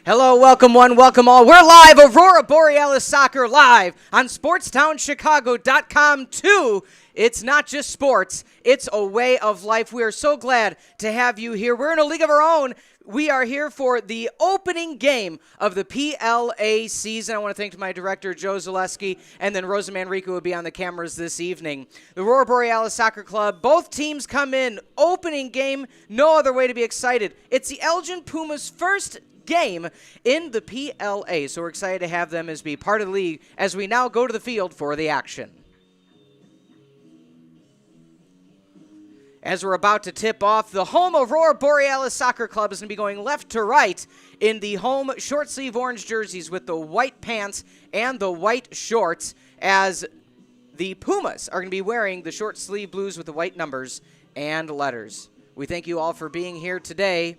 Hello, welcome one, welcome all. We're live, Aurora Borealis Soccer live on SportsTownChicago.com too. It's not just sports, it's a way of life. We are so glad to have you here. We're in a league of our own. We are here for the opening game of the PLA season. I want to thank my director, Joe Zaleski, and then Rosa Manrico will be on the cameras this evening. The Aurora Borealis Soccer Club, both teams come in, opening game, no other way to be excited. It's the Elgin Pumas' first game in the PLA, so we're excited to have them as be part of the league as we now go to the field for the action. As we're about to tip off, the home Aurora Borealis Soccer Club is going to be going left to right in the home short sleeve orange jerseys with the white pants and the white shorts, as the Pumas are going to be wearing the short sleeve blues with the white numbers and letters. We thank you all for being here today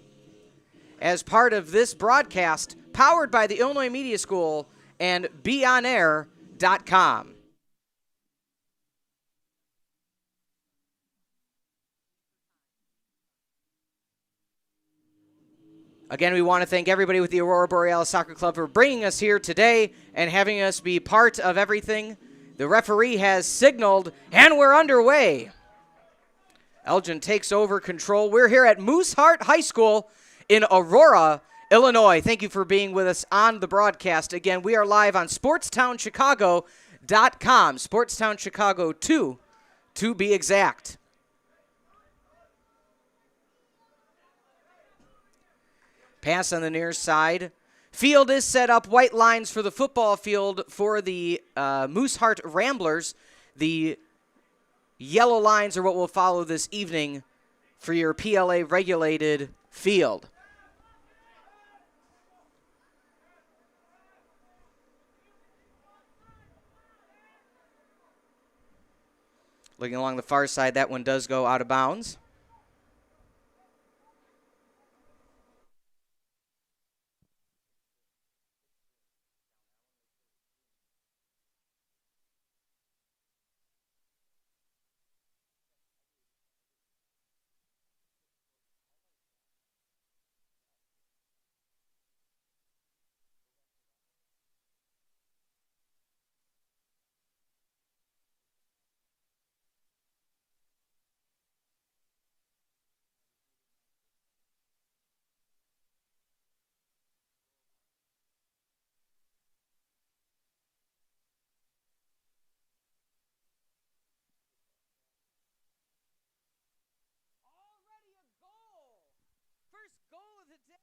as part of this broadcast powered by the Illinois Media School and BeOnAir.com. Again, we want to thank everybody with the Aurora Borealis Soccer Club for bringing us here today and having us be part of everything. The referee has signaled, and we're underway. Elgin takes over control. We're here at Mooseheart High School in Aurora, Illinois. Thank you for being with us on the broadcast. Again, we are live on SportsTownChicago.com. SportsTown Chicago 2, to be exact. Pass on the near side. Field is set up. White lines for the football field for the Mooseheart Ramblers. The yellow lines are what will follow this evening for your PLA-regulated field. Looking along the far side, that one does go out of bounds.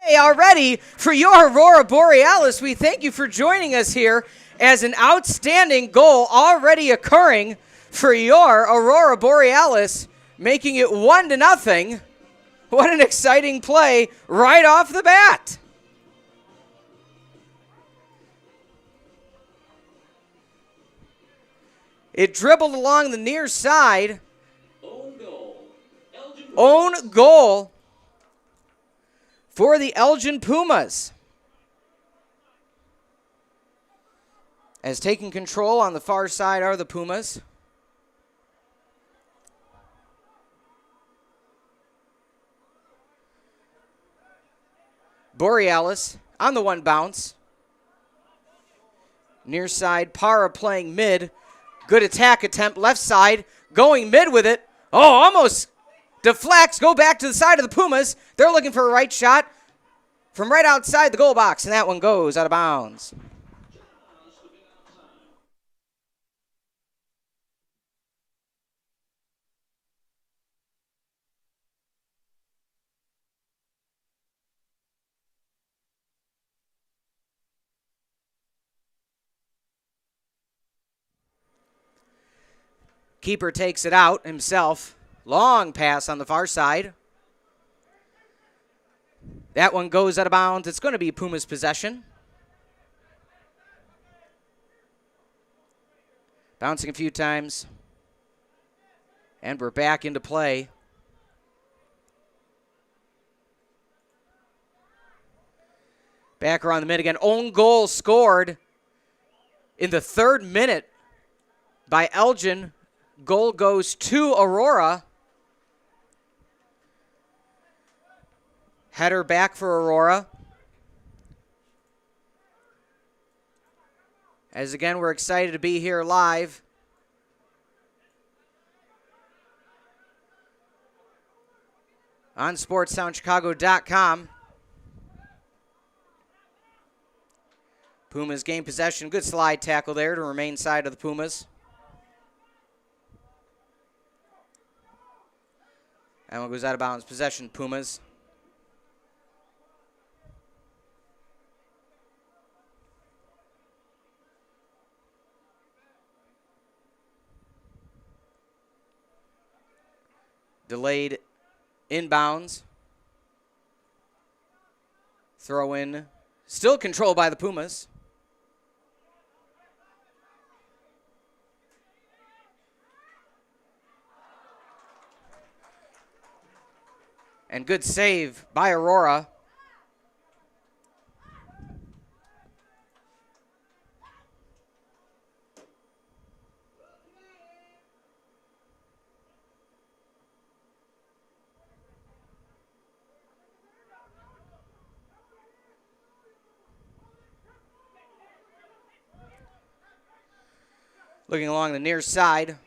Hey, already for your Aurora Borealis, we thank you for joining us here as an outstanding goal already occurring for your Aurora Borealis, making it 1-0. What an exciting play right off the bat. It dribbled along the near side. Own goal for the Elgin Pumas. As taking control on the far side are the Pumas. Borealis on the one bounce. Near side, Para playing mid. Good attack attempt, left side, going mid with it. Oh, almost deflects, go back to the side of the Pumas. They're looking for a right shot from right outside the goal box, and that one goes out of bounds. Keeper takes it out himself. Long pass on the far side. That one goes out of bounds. It's going to be Puma's possession. Bouncing a few times. And we're back into play. Back around the mid again. Own goal scored in the 3rd minute by Elgin. Goal goes to Aurora. Header back for Aurora. As again, we're excited to be here live. On SportsTownChicago.com. Pumas gain possession. Good slide tackle there to remain side of the Pumas. That one goes out of bounds. Possession, Pumas. Delayed inbounds. Throw in. Still controlled by the Pumas. And good save by Aurora. Looking along the near side.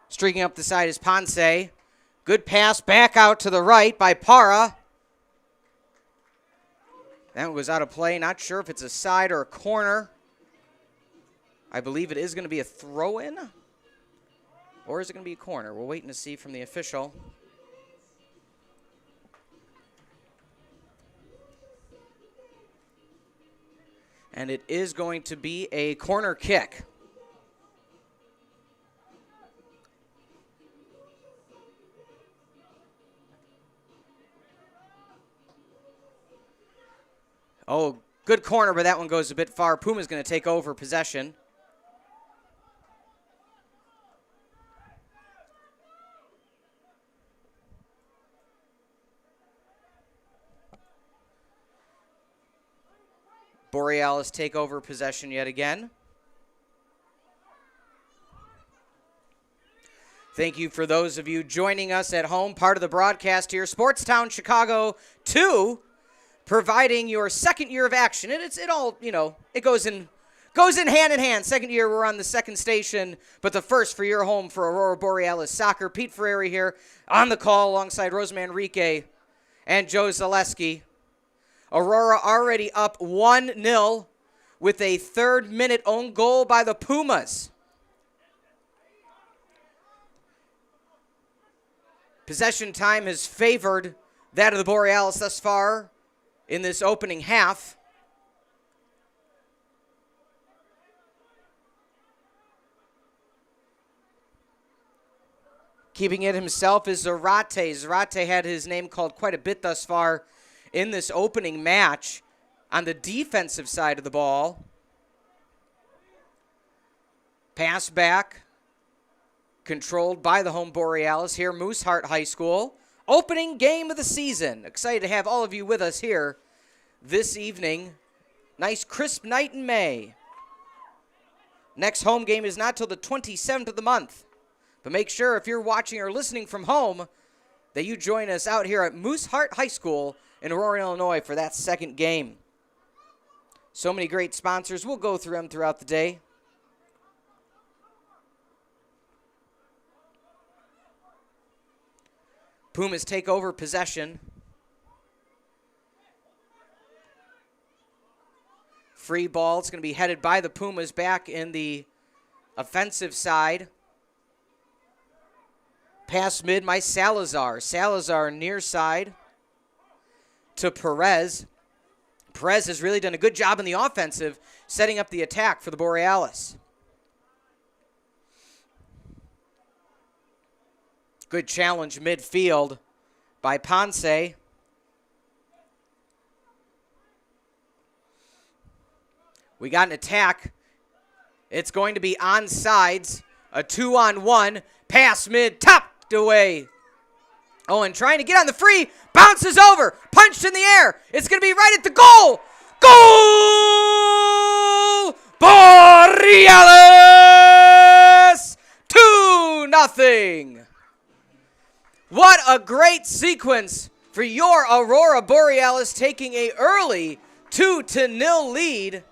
Streaking up the side is Ponce. Good pass back out to the right by Para. That was out of play. Not sure if it's a side or a corner. I believe it is going to be a throw-in. Or is it going to be a corner? We're waiting to see from the official. And it is going to be a corner kick. Oh, good corner, but that one goes a bit far. Puma's going to take over possession. Borealis take over possession yet again. Thank you for those of you joining us at home, part of the broadcast here. Sportstown Chicago 2. Providing your second year of action. And it all, it goes in hand in hand. Second year, we're on the second station, but the first for your home for Aurora Borealis soccer. Pete Ferrari here on the call alongside Rose Manrique and Joe Zaleski. Aurora already up 1-0 with a third-minute own goal by the Pumas. Possession time has favored that of the Borealis thus far in this opening half. Keeping it himself is Zarate. Zarate had his name called quite a bit thus far in this opening match on the defensive side of the ball. Pass back. Controlled by the home Borealis here, Mooseheart High School. Opening game of the season. Excited to have all of you with us here this evening. Nice crisp night in May. Next home game is not till the 27th of the month. But make sure if you're watching or listening from home that you join us out here at Mooseheart High School in Aurora, Illinois for that second game. So many great sponsors. We'll go through them throughout the day. Pumas take over possession. Free ball. It's going to be headed by the Pumas back in the offensive side. Pass mid by Salazar. Salazar near side to Perez. Perez has really done a good job in the offensive, setting up the attack for the Borealis. Good challenge midfield by Ponce. We got an attack. It's going to be onsides. A 2-on-1. Pass mid, topped away. Oh, and trying to get on the free. Bounces over. Punched in the air. It's going to be right at the goal. Goal! Borealis! 2-0. What a great sequence for your Aurora Borealis, taking a early 2-0 lead.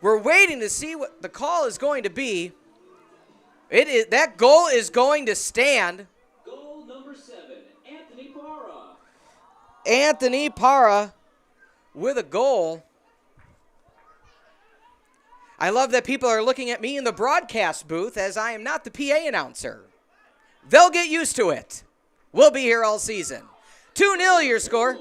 We're waiting to see what the call is going to be. That goal is going to stand. Goal number 7, Anthony Parra. Anthony Parra with a goal. I love that people are looking at me in the broadcast booth as I am not the PA announcer. They'll get used to it. We'll be here all season. 2-0 your score.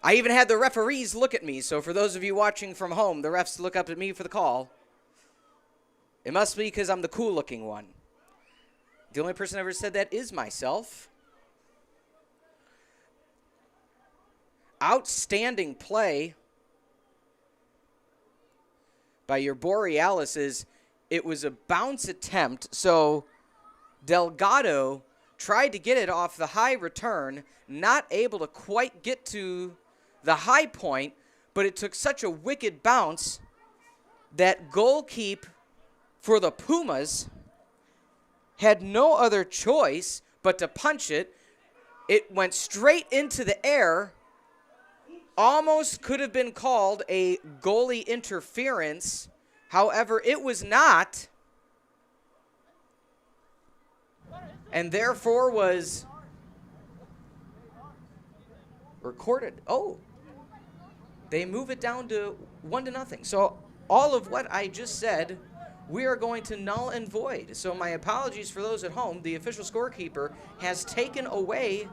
I even had the referees look at me, so for those of you watching from home, the refs look up at me for the call. It must be because I'm the cool-looking one. The only person ever said that is myself. Outstanding play by your Borealis. It was a bounce attempt, so Delgado tried to get it off the high return, not able to quite get to the high point, but it took such a wicked bounce that goalkeep for the Pumas had no other choice but to punch it. It went straight into the air. Almost could have been called a goalie interference. However, it was not. And therefore was recorded. Oh, they move it down to 1-0. So all of what I just said, we are going to null and void. So my apologies for those at home. The official scorekeeper has taken away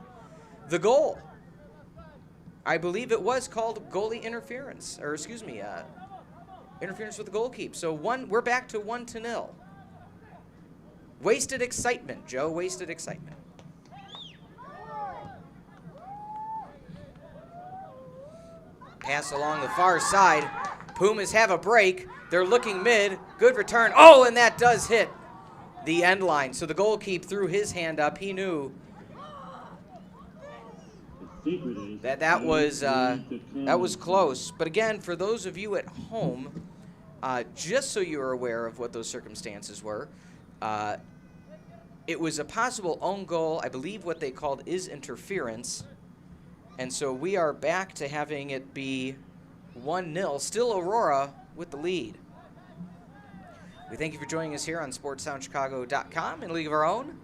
the goal. I believe it was called goalie interference, or excuse me, interference with the goalkeep. So we're back to 1-0. Wasted excitement, Joe. Wasted excitement. Pass along the far side. Pumas have a break. They're looking mid. Good return. Oh, and that does hit the end line. So the goalkeeper threw his hand up. He knew that was close. But again, for those of you at home, just so you're aware of what those circumstances were, it was a possible own goal. I believe what they called is interference. And so we are back to having it be 1-0. Still Aurora with the lead. We thank you for joining us here on SportsTownChicago.com in a league of our own.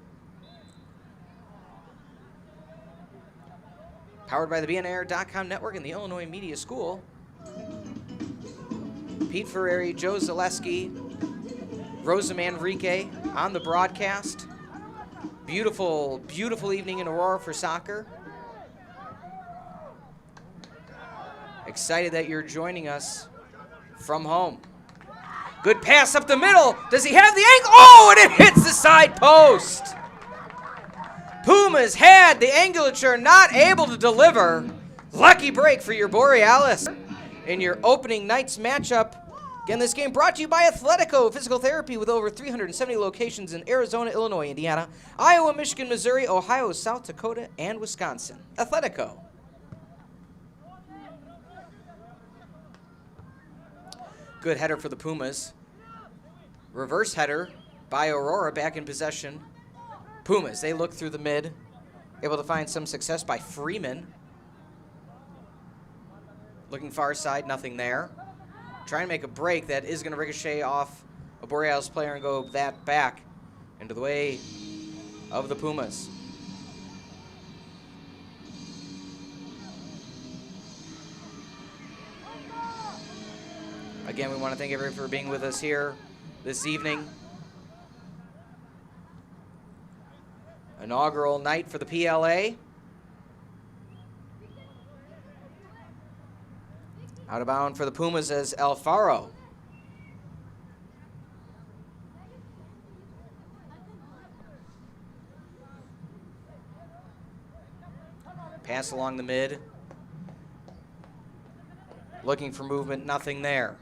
Powered by the BNAir.com network and the Illinois Media School. Pete Ferrari, Joe Zaleski, Rosa Manrique on the broadcast. Beautiful, beautiful evening in Aurora for soccer. Excited that you're joining us from home. Good pass up the middle. Does he have the angle? Oh, and it hits the side post. Pumas had the angulature, not able to deliver. Lucky break for your Borealis in your opening night's matchup. Again, this game brought to you by Athletico, physical therapy with over 370 locations in Arizona, Illinois, Indiana, Iowa, Michigan, Missouri, Ohio, South Dakota, and Wisconsin. Athletico. Good header for the Pumas. Reverse header by Aurora, back in possession. Pumas, they look through the mid, able to find some success by Freeman. Looking far side, nothing there. Trying to make a break that is going to ricochet off a Borealis player and go that back into the way of the Pumas. Again, we want to thank everyone for being with us here this evening. Inaugural night for the PLA. Out of bound for the Pumas as Alfaro. Pass along the mid. Looking for movement, nothing there.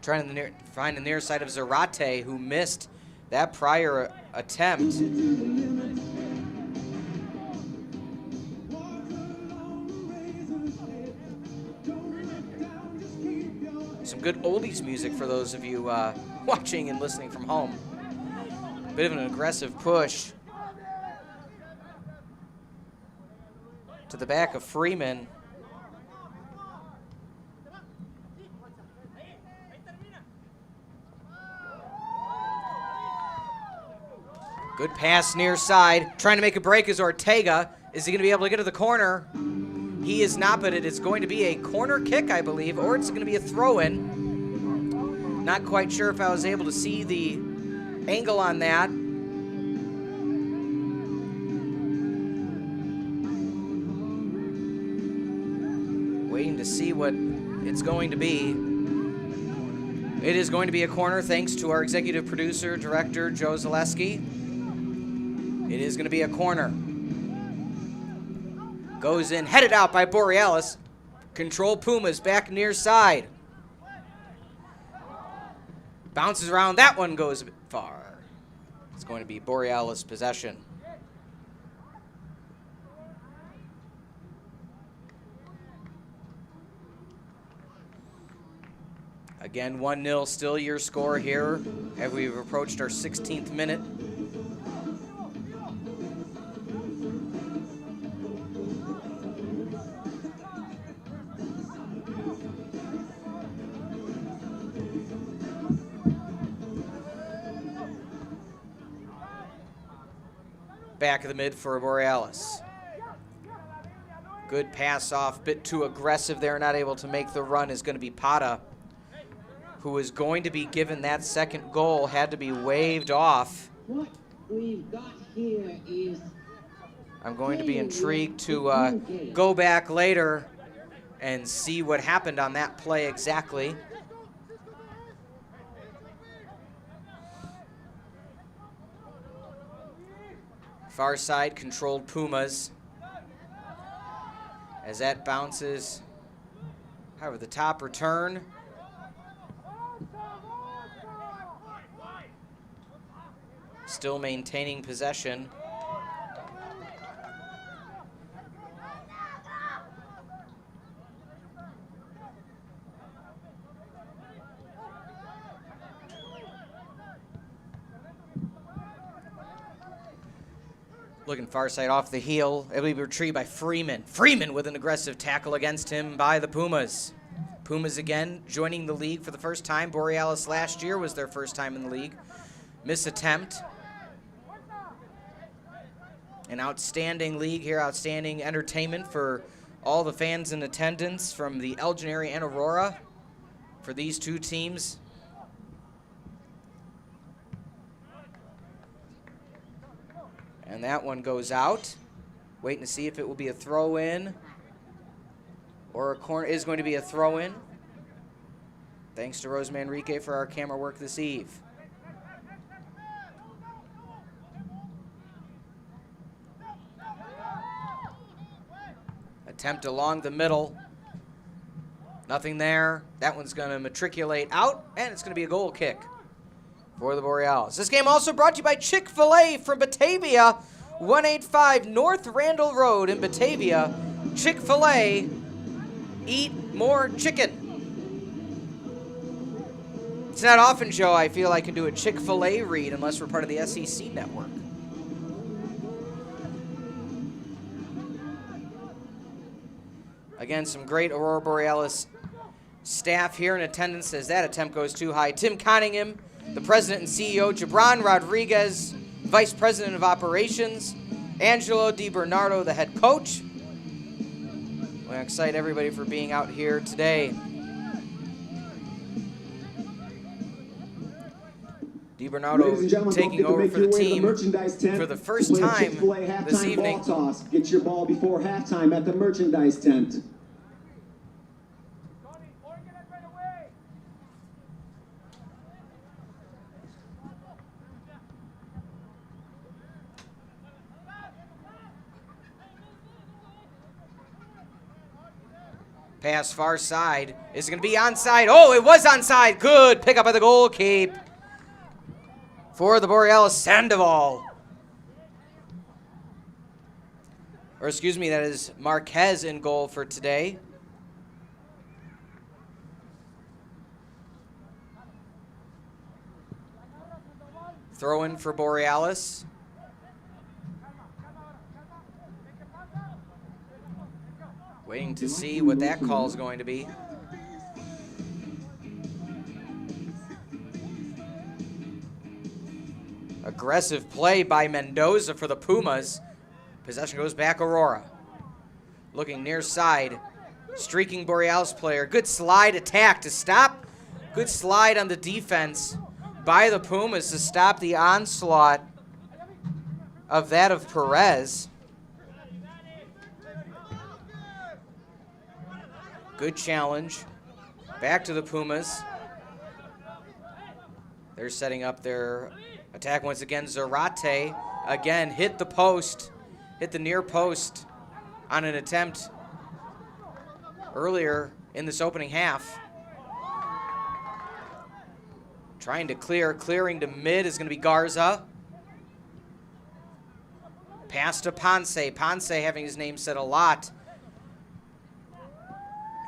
Trying to find the near side of Zarate, who missed that prior attempt. Some good oldies music for those of you watching and listening from home. Bit of an aggressive push. to the back of Freeman. Good pass near side. Trying to make a break is Ortega. Is he going to be able to get to the corner? He is not, but it is going to be a corner kick, I believe, or it's going to be a throw-in. Not quite sure if I was able to see the angle on that. Waiting to see what it's going to be. It is going to be a corner thanks to our executive producer, director, Joe Zaleski. It is going to be a corner. Goes in, headed out by Borealis. Control Pumas back near side. Bounces around, that one goes a bit far. It's going to be Borealis possession. Again, 1-0 still your score here as we've approached our 16th minute. Back of the mid for Borealis. Good pass off, bit too aggressive there, not able to make the run is going to be Pata, who is going to be given that second goal, had to be waved off. What we've got here is I'm going to be intrigued to go back later and see what happened on that play exactly. Far side controlled Pumas as that bounces over the top return. Still maintaining possession. Looking far side off the heel. It will be retrieved by Freeman. Freeman with an aggressive tackle against him by the Pumas. Pumas again joining the league for the first time. Borealis last year was their first time in the league. Miss attempt. An outstanding league here, outstanding entertainment for all the fans in attendance from the Elgin area and Aurora for these two teams. And that one goes out. Waiting to see if it will be a throw-in or a corner. It is going to be a throw-in. Thanks to Rose Manrique for our camera work this eve. Attempt along the middle. Nothing there. That one's going to matriculate out, and it's going to be a goal kick for the Borealis. This game also brought to you by Chick-fil-A from Batavia, 185 North Randall Road in Batavia. Chick-fil-A, eat more chicken. It's not often, Joe, I feel I can do a Chick-fil-A read unless we're part of the SEC network. Again, some great Aurora Borealis staff here in attendance as that attempt goes too high. Tim Conningham, the president and CEO, Gibran Rodriguez, vice president of operations, Angelo DiBernardo, the head coach. We want to excite everybody for being out here today. DiBernardo taking over for the team for the first time this evening. Get your ball before halftime at the merchandise tent. Pass far side. Is it going to be onside? Oh, it was onside. Good pick up by the goalkeeper for the Borealis, Sandoval. Or excuse me, that is Marquez in goal for today. Throw in for Borealis. to see what that call is going to be. Aggressive play by Mendoza for the Pumas. Possession goes back Aurora. Looking near side. Streaking Borealis player. Good slide attack to stop. Good slide on the defense by the Pumas to stop the onslaught of that of Perez. Good challenge. Back to the Pumas. They're setting up their attack once again. Zarate again hit the post, hit the near post on an attempt earlier in this opening half. Trying to clearing to mid is going to be Garza. Pass to Ponce. Ponce having his name said a lot,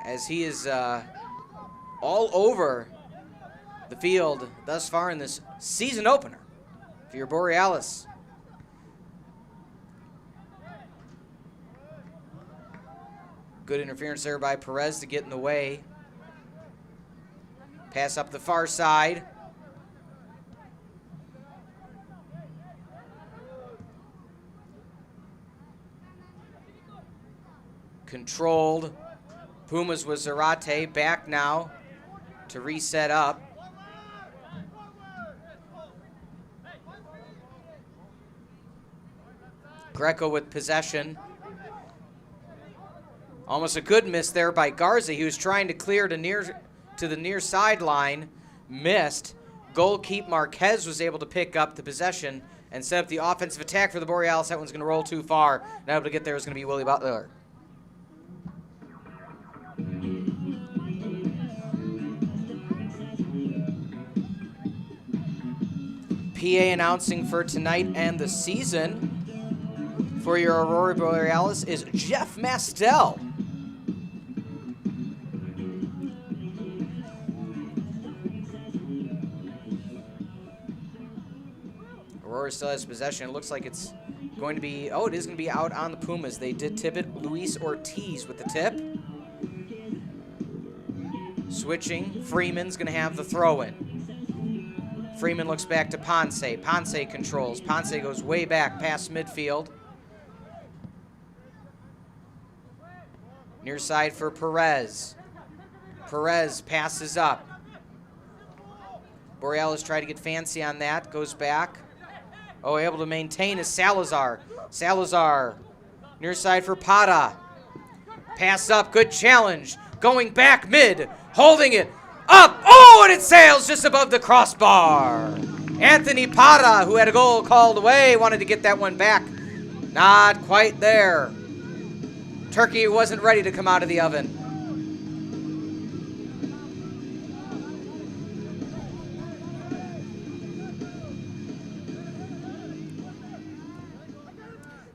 as he is all over the field thus far in this season opener for your Borealis. Good interference there by Perez to get in the way. Pass up the far side. Controlled. Pumas with Zarate back now to reset up. Greco with possession. Almost a good miss there by Garza. He was trying to clear to the near sideline, missed. Goalkeeper Marquez was able to pick up the possession and set up the offensive attack for the Borealis. That one's going to roll too far. Not able to get there is going to be Willie Butler. PA announcing for tonight and the season for your Aurora Borealis is Jeff Mastel. Aurora still has possession. It looks like it's going to be, it is going to be out on the Pumas. They did tip it. Luis Ortiz with the tip. Switching, Freeman's going to have the throw-in. Freeman looks back to Ponce. Ponce controls. Ponce goes way back past midfield. Near side for Perez. Perez passes up. Borealis tried to get fancy on that. Goes back. Able to maintain is Salazar. Salazar. Near side for Pata. Pass up. Good challenge. Going back mid. Holding it. Up. And it sails just above the crossbar. Anthony Pata, who had a goal called away, wanted to get that one back. Not quite there. Turkey wasn't ready to come out of the oven.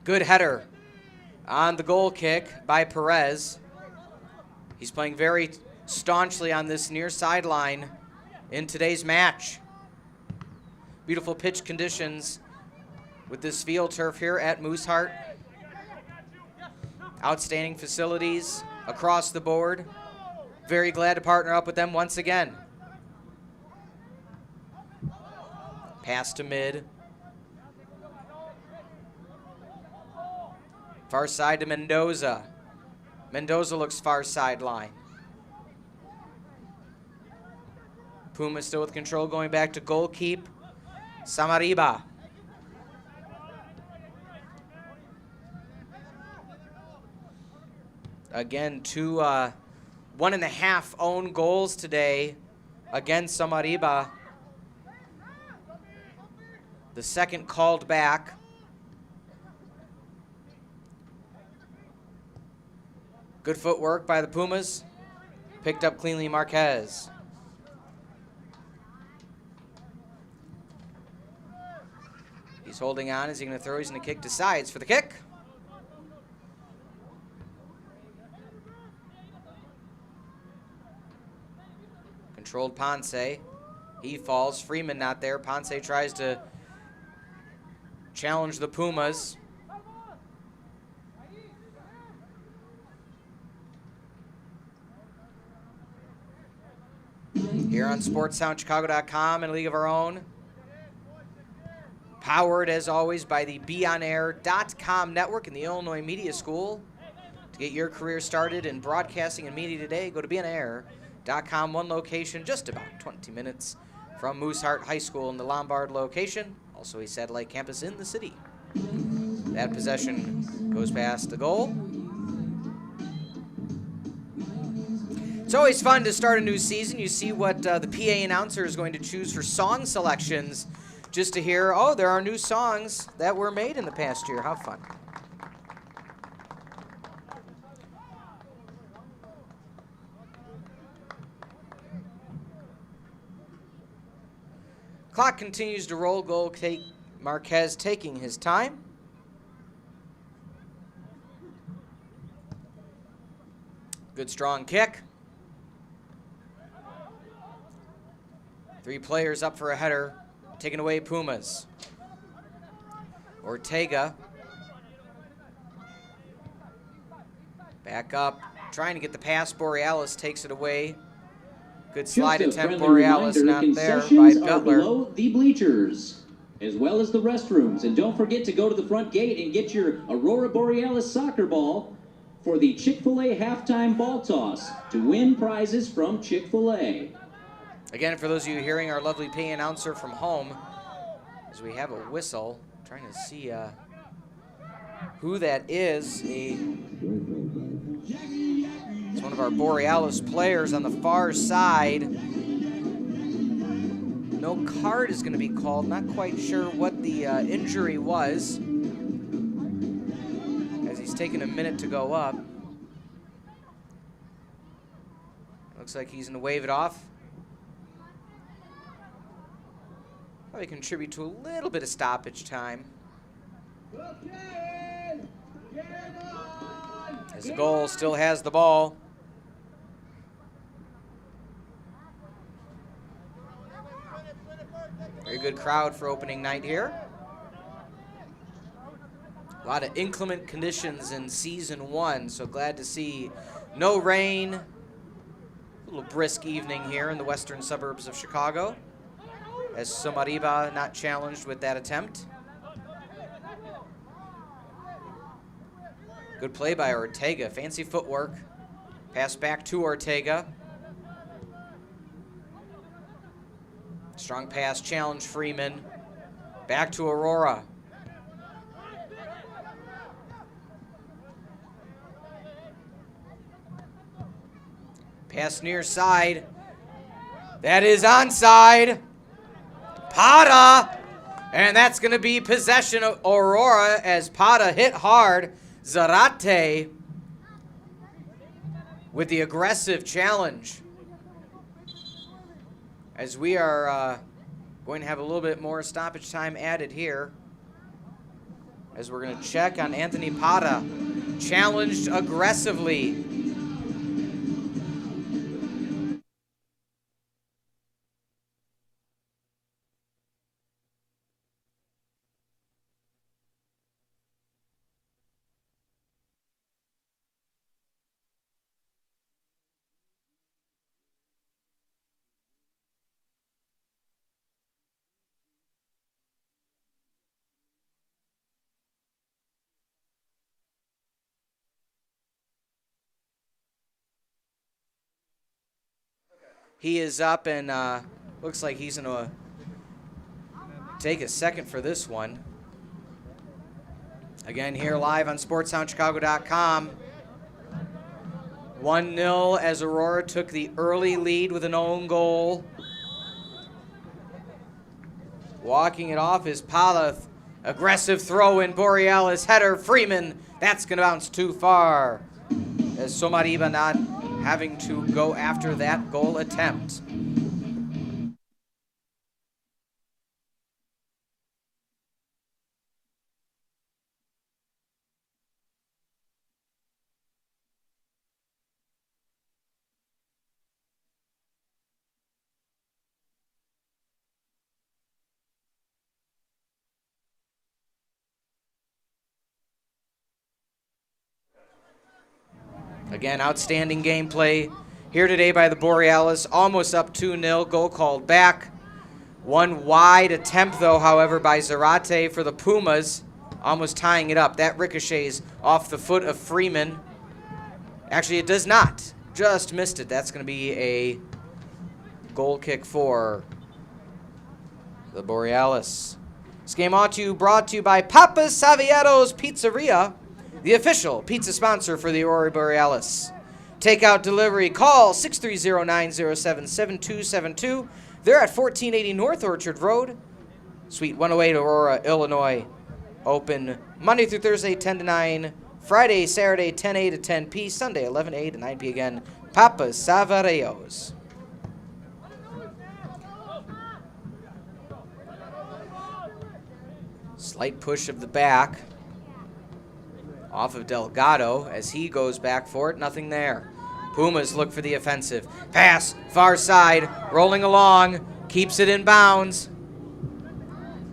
Good header on the goal kick by Perez. He's playing very staunchly on this near sideline in today's match. Beautiful pitch conditions with this field turf here at Mooseheart. Outstanding facilities across the board. Very glad to partner up with them once again. Pass to mid. Far side to Mendoza. Mendoza looks far sideline. Puma still with control, going back to goalkeep. Samariba. Again, 1.5 own goals today against Samariba. The second called back. Good footwork by the Pumas. Picked up cleanly Marquez. He's holding on. Is he going to throw? He's going to kick to sides for the kick. Controlled Ponce. He falls. Freeman not there. Ponce tries to challenge the Pumas. here on SportsTownChicago.com and a league of our own. Powered, as always, by the BeOnAir.com network and the Illinois Media School. To get your career started in broadcasting and media today, go to BeOnAir.com, one location, just about 20 minutes from Mooseheart High School in the Lombard location, also a satellite campus in the city. That possession goes past the goal. It's always fun to start a new season. You see what the PA announcer is going to choose for song selections just to hear, oh, there are new songs that were made in the past year. How fun. Clock continues to roll. Goal Marquez taking his time. Good strong kick. 3 players up for a header. Taking away Pumas. Ortega. Back up. Trying to get the pass. Borealis takes it away. Good slide attempt. Borealis not there by Butler. Below the bleachers, as well as the restrooms. And don't forget to go to the front gate and get your Aurora Borealis soccer ball for the Chick-fil-A halftime ball toss to win prizes from Chick-fil-A. Again, for those of you hearing our lovely PA announcer from home, as we have a whistle, trying to see who that is. It's one of our Borealis players on the far side. No card is going to be called. Not quite sure what the injury was, as he's taking a minute to go up. Looks like he's going to wave it off. Probably contribute to a little bit of stoppage time. As the goal still has the ball. Very good crowd for opening night here. A lot of inclement conditions in season 1, so glad to see no rain. A little brisk evening here in the western suburbs of Chicago, as Somariba not challenged with that attempt. Good play by Ortega, fancy footwork. Pass back to Ortega. Strong pass, challenge Freeman. Back to Aurora. Pass near side. That is onside. Pata, and that's going to be possession of Aurora as Pata hit hard. Zarate with the aggressive challenge. As we are going to have a little bit more stoppage time added here, as we're going to check on Anthony Pata, challenged aggressively. He is up and looks like he's going to take a second for this one. Again, here live on SportsTownChicago.com. 1-0 as Aurora took the early lead with an own goal. Walking it off is Pata. Aggressive throw in, Borealis header, Freeman. That's going to bounce too far, as Somariba not having to go after that goal attempt. Again, outstanding gameplay here today by the Borealis. Almost up 2-0, goal called back. One wide attempt, though, however, by Zarate for the Pumas, almost tying it up. That ricochets off the foot of Freeman. Actually, it does not. Just missed it. That's going to be a goal kick for the Borealis. This game brought to you by Papa Saviero's Pizzeria, the official pizza sponsor for the Aurora Borealis. Takeout delivery, call 630-907-7272. They're at 1480 North Orchard Road, Suite 108, Aurora, Illinois. Open Monday through Thursday, 10 to 9. Friday, Saturday, 10A to 10P. Sunday, 11A to 9P again. Papa Saviero's. Slight push of the back off of Delgado as he goes back for it. Nothing there. Pumas look for the offensive. Pass, far side, rolling along, keeps it in bounds.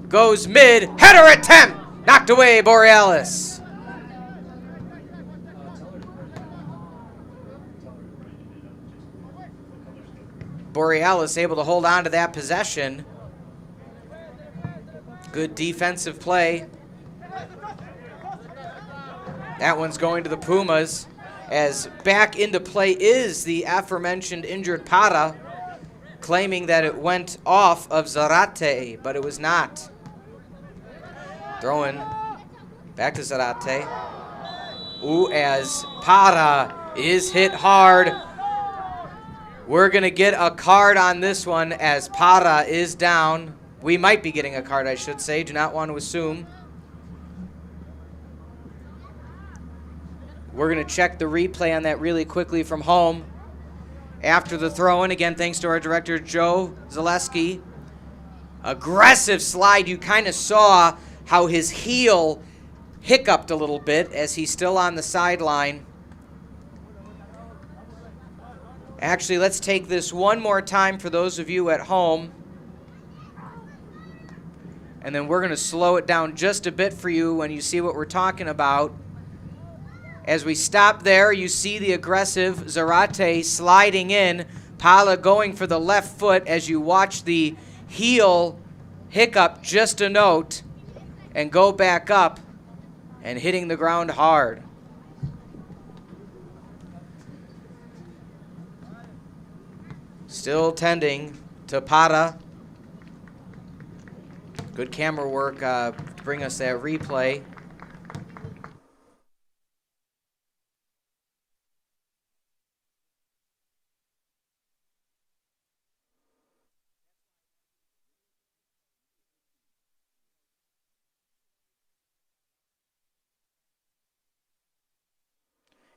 Goes mid, header attempt, knocked away Borealis. Borealis able to hold on to that possession. Good defensive play. That one's going to the Pumas, as back into play is the aforementioned injured Para, claiming that it went off of Zarate, but it was not. Throwing back to Zarate. Ooh, as Para is hit hard. We're going to get a card on this one as Para is down. We might be getting a card, I should say. Do not want to assume. We're going to check the replay on that really quickly from home. After the throw-in, again, thanks to our director, Joe Zaleski. Aggressive slide. You kind of saw how his heel hiccuped a little bit as he's still on the sideline. Actually, let's take this one more time for those of you at home. And then we're going to slow it down just a bit for you when you see what we're talking about. As we stop there, you see the aggressive Zarate sliding in. Pala going for the left foot as you watch the heel hiccup just a note and go back up and hitting the ground hard. Still tending to Para. Good camera work to bring us that replay.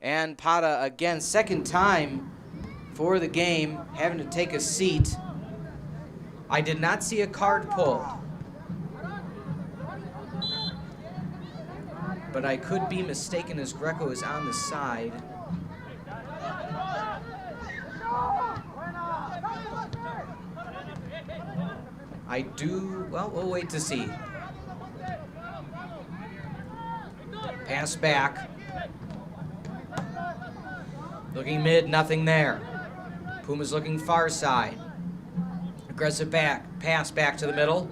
And Para again, second time for the game, having to take a seat. I did not see a card pulled, but I could be mistaken as Greco is on the side. Well, we'll wait to see. Pass back. Looking mid, nothing there. Pumas looking far side. Aggressive pass back to the middle.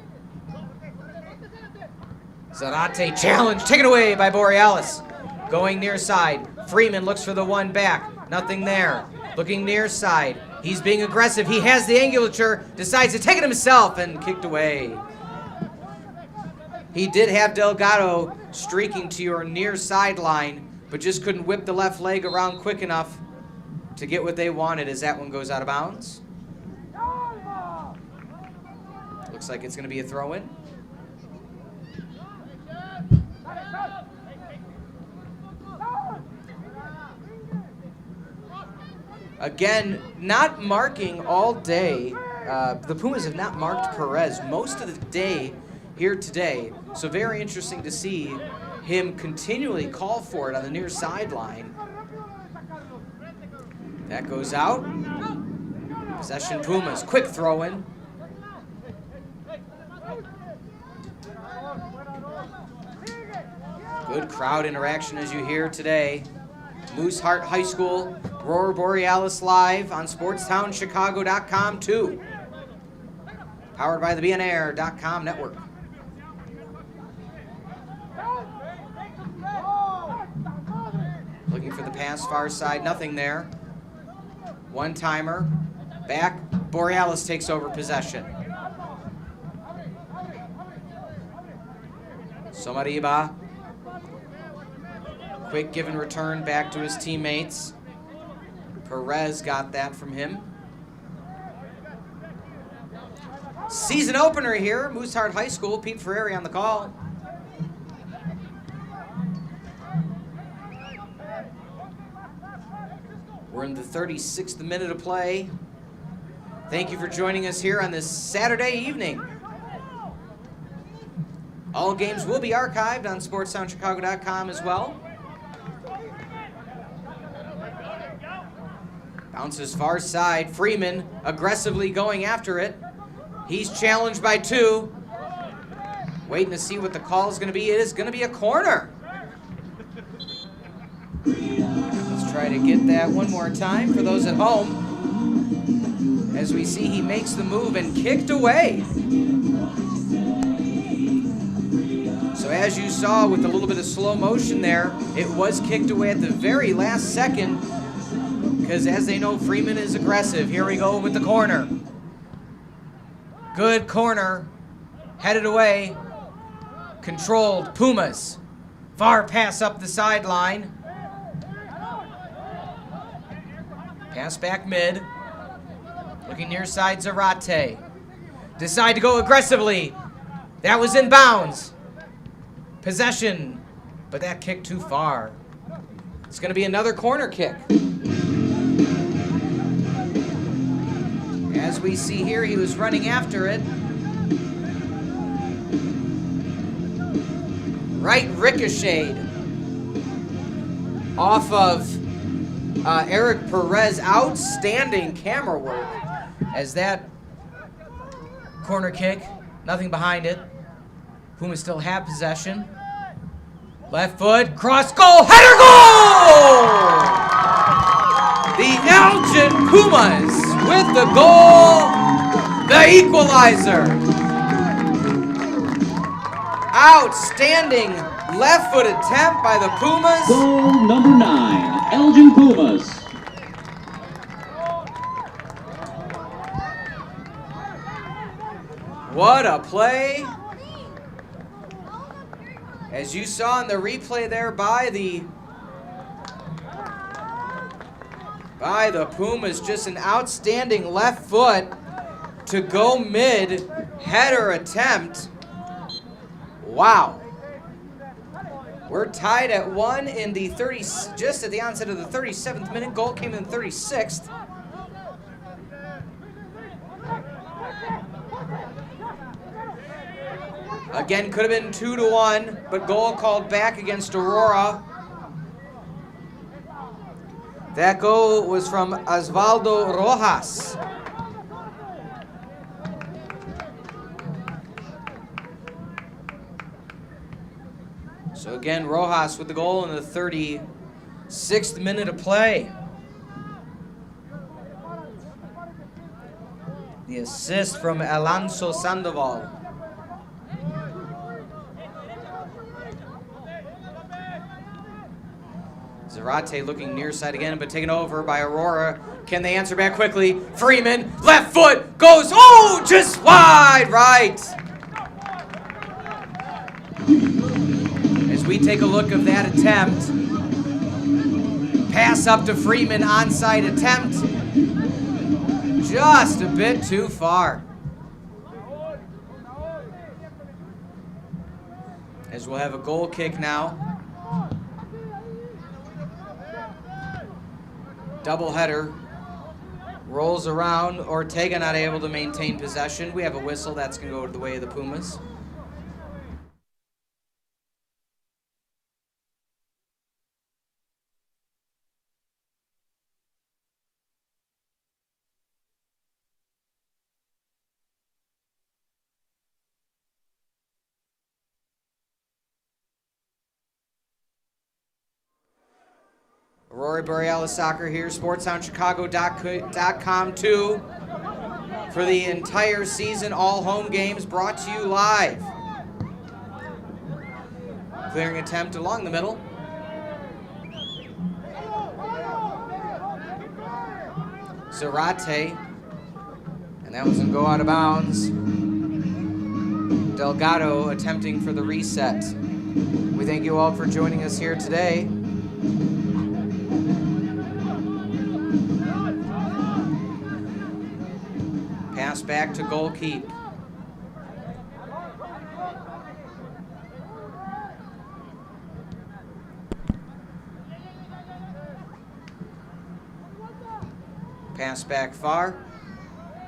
Zarate challenge, taken away by Borealis. Going near side. Freeman looks for the one back. Nothing there. Looking near side. He's being aggressive. He has the angulature. Decides to take it himself and kicked away. He did have Delgado streaking to your near sideline, but just couldn't whip the left leg around quick enough to get what they wanted as that one goes out of bounds. Looks like it's going to be a throw-in. Again, not marking all day. The Pumas have not marked Perez most of the day here today. So very interesting to see him continually call for it on the near sideline. That goes out. Possession Pumas. Quick throw-in. Good crowd interaction as you hear today. Mooseheart High School Aurora Borealis live on SportsTownChicago.com too. Powered by the BNAir.com network. Looking for the pass, far side, nothing there. One-timer, back, Borealis takes over possession. Somariba, quick give and return back to his teammates. Perez got that from him. Season opener here, Mooseheart High School, Pete Ferrari on the call. We're in the 36th minute of play. Thank you for joining us here on this Saturday evening. All games will be archived on SportsTownChicago.com as well. Bounces far side. Freeman aggressively going after it. He's challenged by two. Waiting to see what the call is going to be. It is going to be a corner. Let's try to get that one more time for those at home. As we see, he makes the move and kicked away. So as you saw with a little bit of slow motion there, it was kicked away at the very last second because as they know, Freeman is aggressive. Here we go with the corner. Good corner. Headed away. Controlled. Pumas. Far pass up the sideline. Pass back mid. Looking near side, Zarate. Decide to go aggressively. That was in bounds. Possession, but that kicked too far. It's going to be another corner kick. As we see here, he was running after it. Right ricocheted off of Eric Perez. Outstanding camera work as that corner kick, nothing behind it. Pumas still have possession. Left foot, cross goal, header goal! The Elgin Pumas with the goal, the equalizer. Outstanding left foot attempt by the Pumas. Goal number 9, Elgin Pumas. What a play. As you saw in the replay there by the Pumas, just an outstanding left foot to go mid header attempt. Wow. We're tied at 1 in the just at the onset of the 37th minute. Goal came in the 36th. Again, could have been 2-1, but goal called back against Aurora. That goal was from Osvaldo Rojas. So again, Rojas with the goal in the 36th minute of play. The assist from Alonso Sandoval. Zarate looking near side again, but taken over by Aurora. Can they answer back quickly? Freeman, left foot, goes, oh, just wide right. As we take a look of that attempt, pass up to Freeman, onside attempt, just a bit too far. As we'll have a goal kick now. Doubleheader rolls around. Ortega not able to maintain possession. We have a whistle. That's going to go to the way of the Pumas. Aurora Borealis Soccer here, SportsTownChicago.com too. For the entire season, all home games brought to you live. Clearing attempt along the middle. Zarate. And that was going to go out of bounds. Delgado attempting for the reset. We thank you all for joining us here today. Pass back to goalkeep. Pass back far.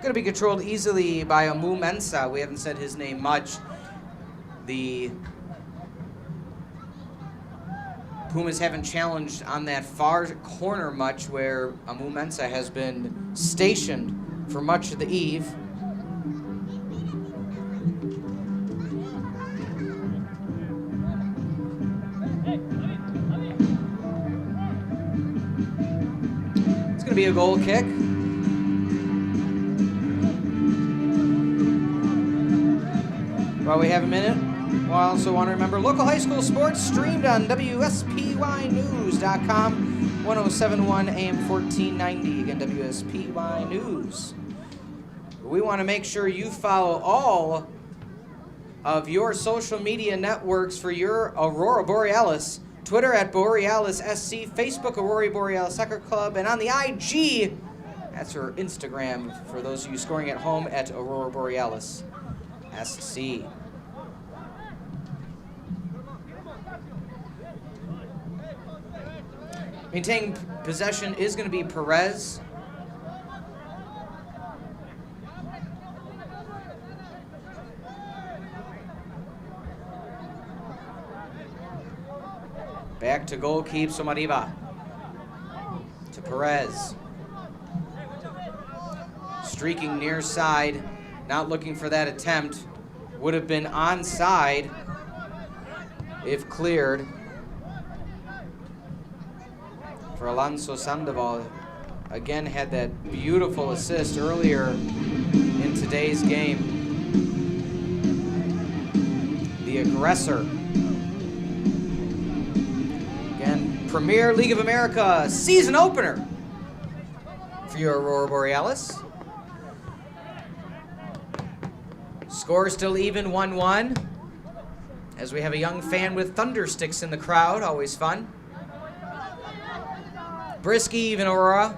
Going to be controlled easily by Amu Mensah. We haven't said his name much. The Pumas haven't challenged on that far corner much, where Amu Mensah has been stationed for much of the eve. It's going to be a goal kick. While we have a minute, we also want to remember local high school sports streamed on WSPYnews.com, 1071 AM 1490. Again, WSPY News. We want to make sure you follow all of your social media networks for your Aurora Borealis. Twitter at Borealis SC, Facebook Aurora Borealis Soccer Club, and on the IG, that's her Instagram for those of you scoring at home at Aurora Borealis SC. Maintaining possession is going to be Perez. Back to goalkeep Somariva. To Perez. Streaking near side. Not looking for that attempt. Would have been onside if cleared. For Alonso Sandoval, again had that beautiful assist earlier in today's game. The aggressor. Again, Premier League of America season opener for your Aurora Borealis. Score still even, 1-1. As we have a young fan with thunder sticks in the crowd, always fun. Brisky even, Aurora.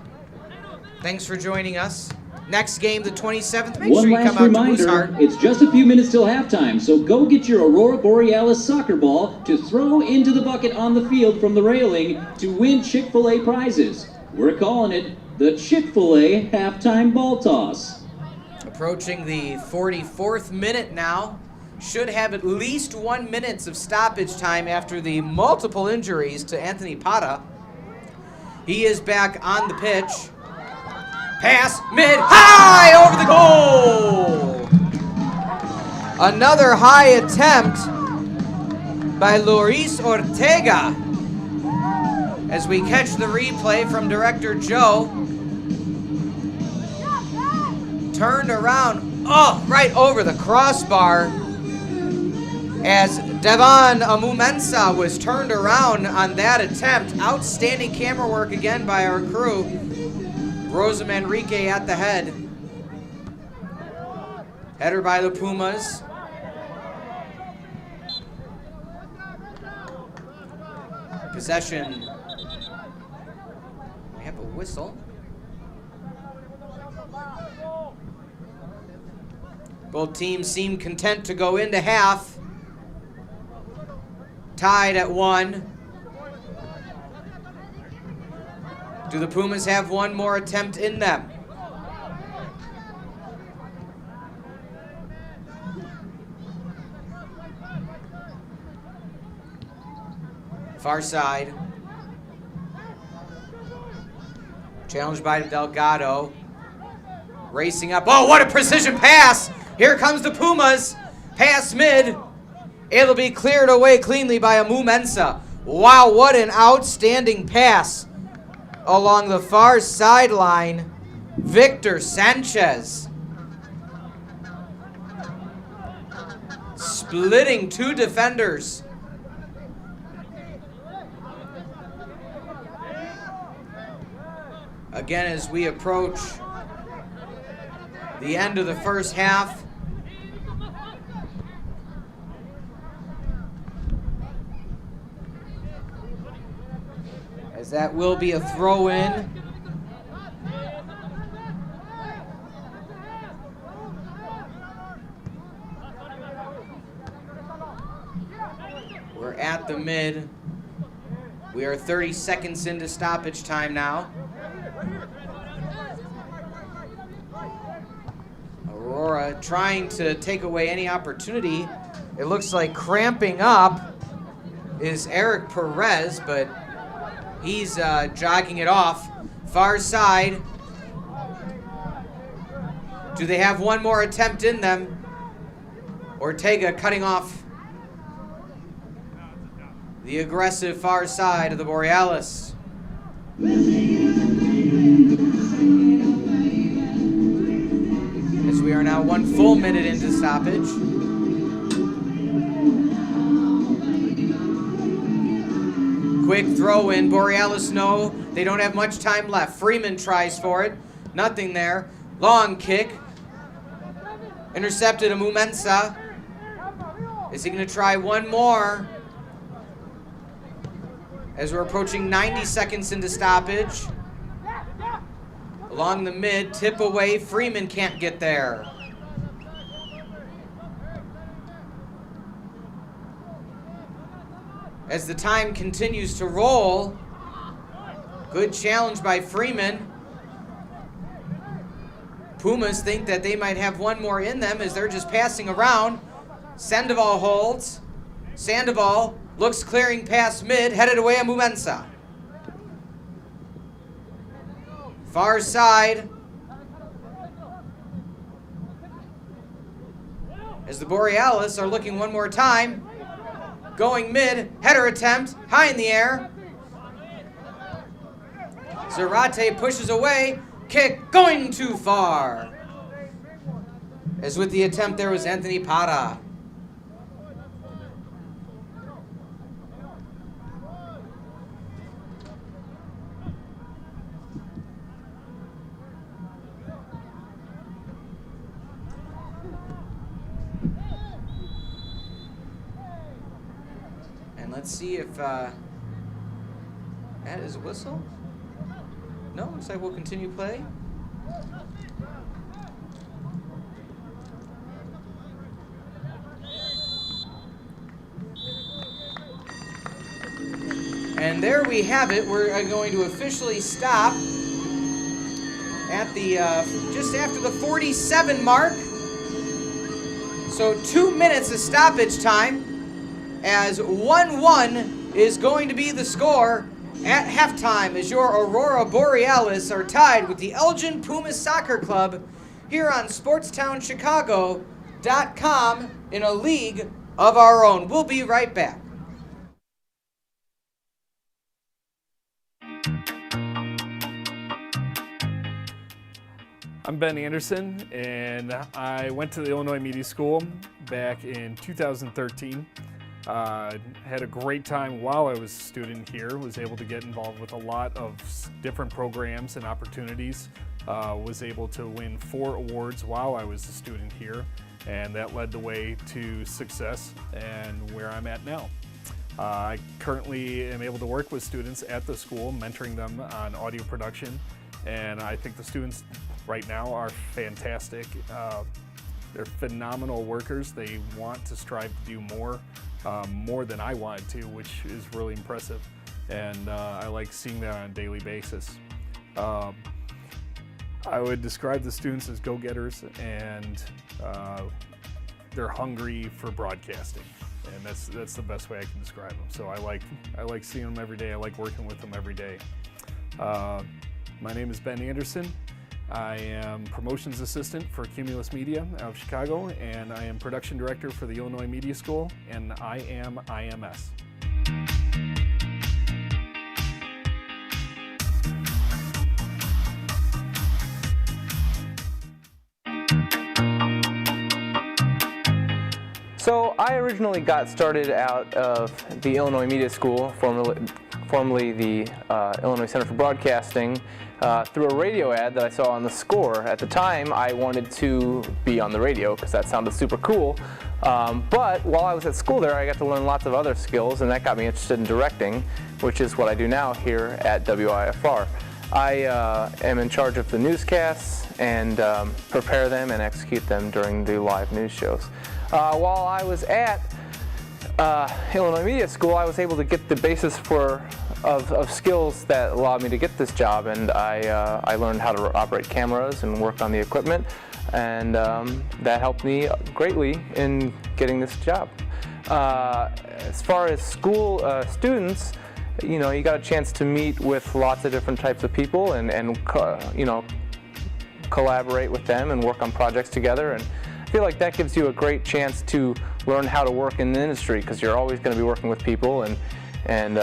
Thanks for joining us. Next game, the 27th. Make sure you come out to Mooseheart. It's just a few minutes till halftime, so go get your Aurora Borealis soccer ball to throw into the bucket on the field from the railing to win Chick-fil-A prizes. We're calling it the Chick-fil-A halftime ball toss. Approaching the 44th minute now. Should have at least 1 minute of stoppage time after the multiple injuries to Anthony Pata. He is back on the pitch. Pass mid-high over the goal. Another high attempt by Luis Ortega. As we catch the replay from Director Joe. Turned around, right over the crossbar. As Devon Amu Mensah was turned around on that attempt. Outstanding camera work again by our crew. Rosa Manrique at the head. Header by the Pumas. Possession. We have a whistle. Both teams seem content to go into half. Tied at 1. Do the Pumas have one more attempt in them? Far side. Challenged by Delgado. Racing up. Oh, what a precision pass! Here comes the Pumas. Pass mid. It'll be cleared away cleanly by Amu Mensah. Wow, what an outstanding pass along the far sideline, Victor Sanchez. Splitting two defenders. Again, as we approach the end of the first half, as that will be a throw-in. We're at the mid. We are 30 seconds into stoppage time now. Aurora trying to take away any opportunity. It looks like cramping up is Eric Perez, but he's jogging it off. Far side. Do they have one more attempt in them? Ortega cutting off the aggressive far side of the Borealis. As we are now 1 full minute into stoppage. Quick throw in. Borealis know they don't have much time left. Freeman tries for it. Nothing there. Long kick. Intercepted Amumensa. Is he going to try one more? As we're approaching 90 seconds into stoppage. Along the mid, tip away. Freeman can't get there. As the time continues to roll, good challenge by Freeman. Pumas think that they might have one more in them as they're just passing around. Sandoval holds. Sandoval looks clearing past mid, headed away Amumensa. Far side. As the Borealis are looking one more time. Going mid, header attempt, high in the air. Zarate pushes away, kick going too far. As with the attempt there was Anthony Para. Let's see if that is a whistle. No, looks like we'll continue play. And there we have it. We're going to officially stop at the just after the 47 mark. So 2 minutes of stoppage time. As 1-1 is going to be the score at halftime as your Aurora Borealis are tied with the Elgin Pumas Soccer Club here on SportsTownChicago.com in a league of our own. We'll be right back. I'm Ben Anderson, and I went to the Illinois Media School back in 2013. Had a great time while I was a student here, was able to get involved with a lot of different programs and opportunities, was able to win 4 awards while I was a student here, and that led the way to success and where I'm at now. I currently am able to work with students at the school, mentoring them on audio production, and I think the students right now are fantastic. They're phenomenal workers. They want to strive to do more than I wanted to, which is really impressive. And I like seeing that on a daily basis. I would describe the students as go-getters, and they're hungry for broadcasting. And that's the best way I can describe them. So I like seeing them every day. I like working with them every day. My name is Ben Anderson. I am promotions assistant for Cumulus Media out of Chicago, and I am production director for the Illinois Media School, and I am IMS. So I originally got started out of the Illinois Media School, formerly the Illinois Center for Broadcasting, through a radio ad that I saw on the Score. At the time, I wanted to be on the radio because that sounded super cool. But while I was at school there, I got to learn lots of other skills, and that got me interested in directing, which is what I do now here at WIFR. I am in charge of the newscasts and prepare them and execute them during the live news shows. While I was at Illinois Media School, I was able to get the basis of skills that allowed me to get this job, and I learned how to operate cameras and work on the equipment, and that helped me greatly in getting this job. As far as school students, you know, you got a chance to meet with lots of different types of people and you know, collaborate with them and work on projects together, and I feel like that gives you a great chance to learn how to work in the industry, because you're always going to be working with people, and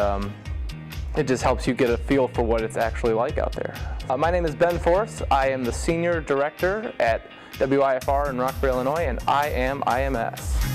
it just helps you get a feel for what it's actually like out there. My name is Ben Forrest. I am the Senior Director at WIFR in Rockford, Illinois, and I am IMS.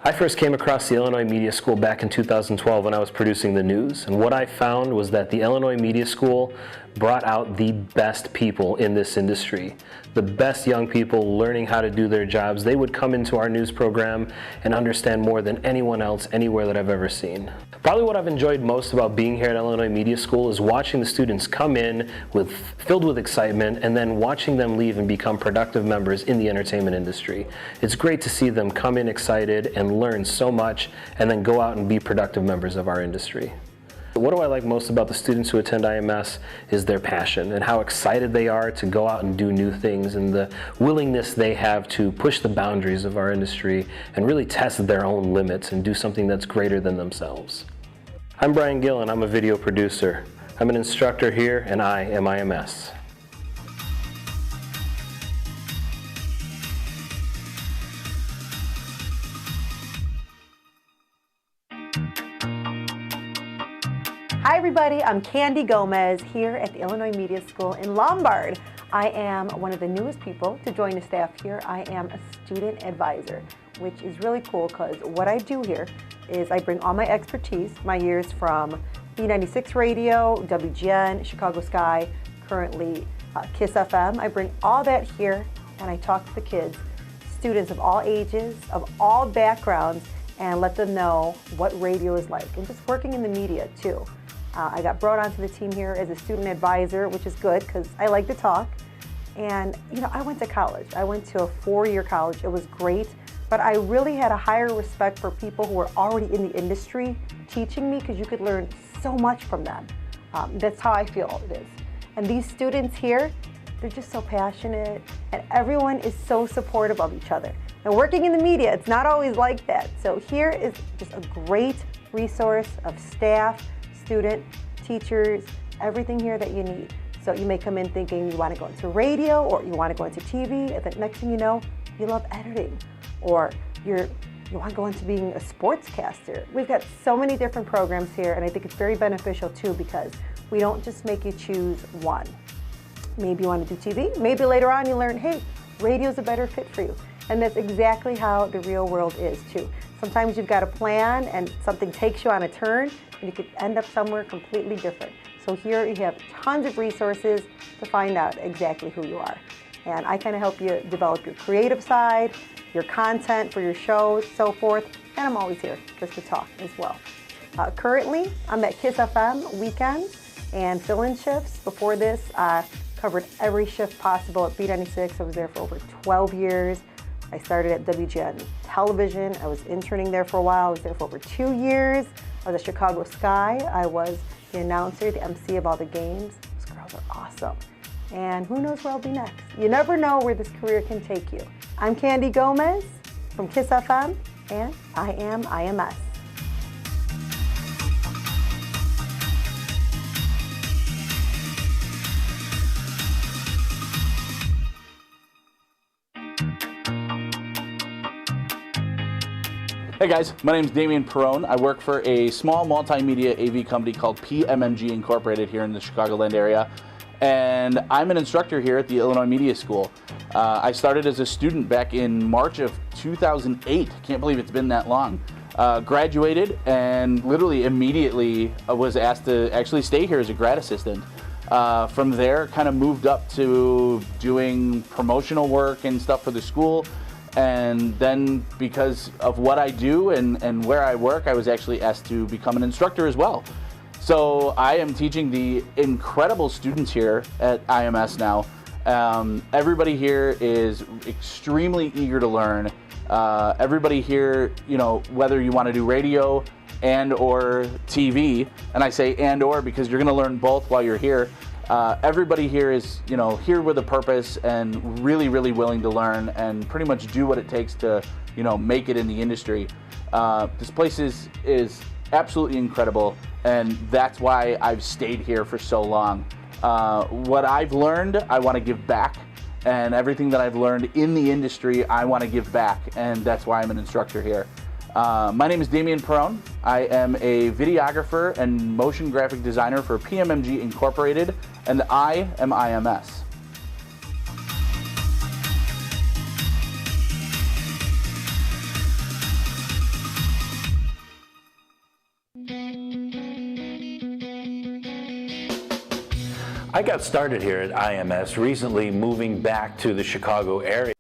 I first came across the Illinois Media School back in 2012 when I was producing the news, and what I found was that the Illinois Media School brought out the best people in this industry. The best young people learning how to do their jobs. They would come into our news program and understand more than anyone else anywhere that I've ever seen. Probably what I've enjoyed most about being here at Illinois Media School is watching the students come in filled with excitement, and then watching them leave and become productive members in the entertainment industry. It's great to see them come in excited and learn so much, and then go out and be productive members of our industry. What do I like most about the students who attend IMS is their passion and how excited they are to go out and do new things, and the willingness they have to push the boundaries of our industry and really test their own limits and do something that's greater than themselves. I'm Brian Gill, and I'm a video producer. I'm an instructor here, and I am IMS. Hi everybody, I'm Candy Gomez here at the Illinois Media School in Lombard. I am one of the newest people to join the staff here. I am a student advisor, which is really cool because what I do here is I bring all my expertise, my years from B96 Radio, WGN, Chicago Sky, currently KISS FM. I bring all that here and I talk to the kids, students of all ages, of all backgrounds, and let them know what radio is like, and just working in the media too. I got brought onto the team here as a student advisor, which is good because I like to talk. And you know, I went to college. I went to a 4-year college. It was great, but I really had a higher respect for people who were already in the industry teaching me, because you could learn so much from them. That's how I feel it is. And these students here, they're just so passionate, and everyone is so supportive of each other. And working in the media, it's not always like that. So here is just a great resource of staff, student, teachers, everything here that you need. So you may come in thinking you want to go into radio or you want to go into TV, and the next thing you know, you love editing, or you want to go into being a sportscaster. We've got so many different programs here, and I think it's very beneficial too, because we don't just make you choose one. Maybe you want to do TV, maybe later on you learn, hey, radio's a better fit for you. And that's exactly how the real world is too. Sometimes you've got a plan and something takes you on a turn, and you could end up somewhere completely different. So here you have tons of resources to find out exactly who you are. And I kind of help you develop your creative side, your content for your shows, so forth. And I'm always here just to talk as well. Currently, I'm at KISS FM weekends and fill-in shifts. Before this, I covered every shift possible at B96. I was there for over 12 years. I started at WGN Television. I was interning there for a while. I was there for over 2 years. I was at Chicago Sky. I was the announcer, the MC of all the games. Those girls are awesome. And who knows where I'll be next? You never know where this career can take you. I'm Candy Gomez from KISS FM, and I am IMS. Hey guys, my name is Damian Perrone. I work for a small multimedia AV company called PMMG Incorporated here in the Chicagoland area, and I'm an instructor here at the Illinois Media School. I started as a student back in March of 2008. Can't believe it's been that long. Graduated and literally immediately was asked to actually stay here as a grad assistant. From there, kind of moved up to doing promotional work and stuff for the school. And then because of what I do and where I work, I was actually asked to become an instructor as well. So I am teaching the incredible students here at IMS now. Everybody here is extremely eager to learn. Everybody here, you know, whether you want to do radio and or TV, and I say and or because you're going to learn both while you're here. Everybody here is, you know, here with a purpose and really, really willing to learn and pretty much do what it takes to, you know, make it in the industry. This place is absolutely incredible, and that's why I've stayed here for so long. What I've learned, I want to give back, and everything that I've learned in the industry, I want to give back, and that's why I'm an instructor here. My name is Damian Perrone. I am a videographer and motion graphic designer for PMMG Incorporated, and I am IMS. I got started here at IMS recently, moving back to the Chicago area.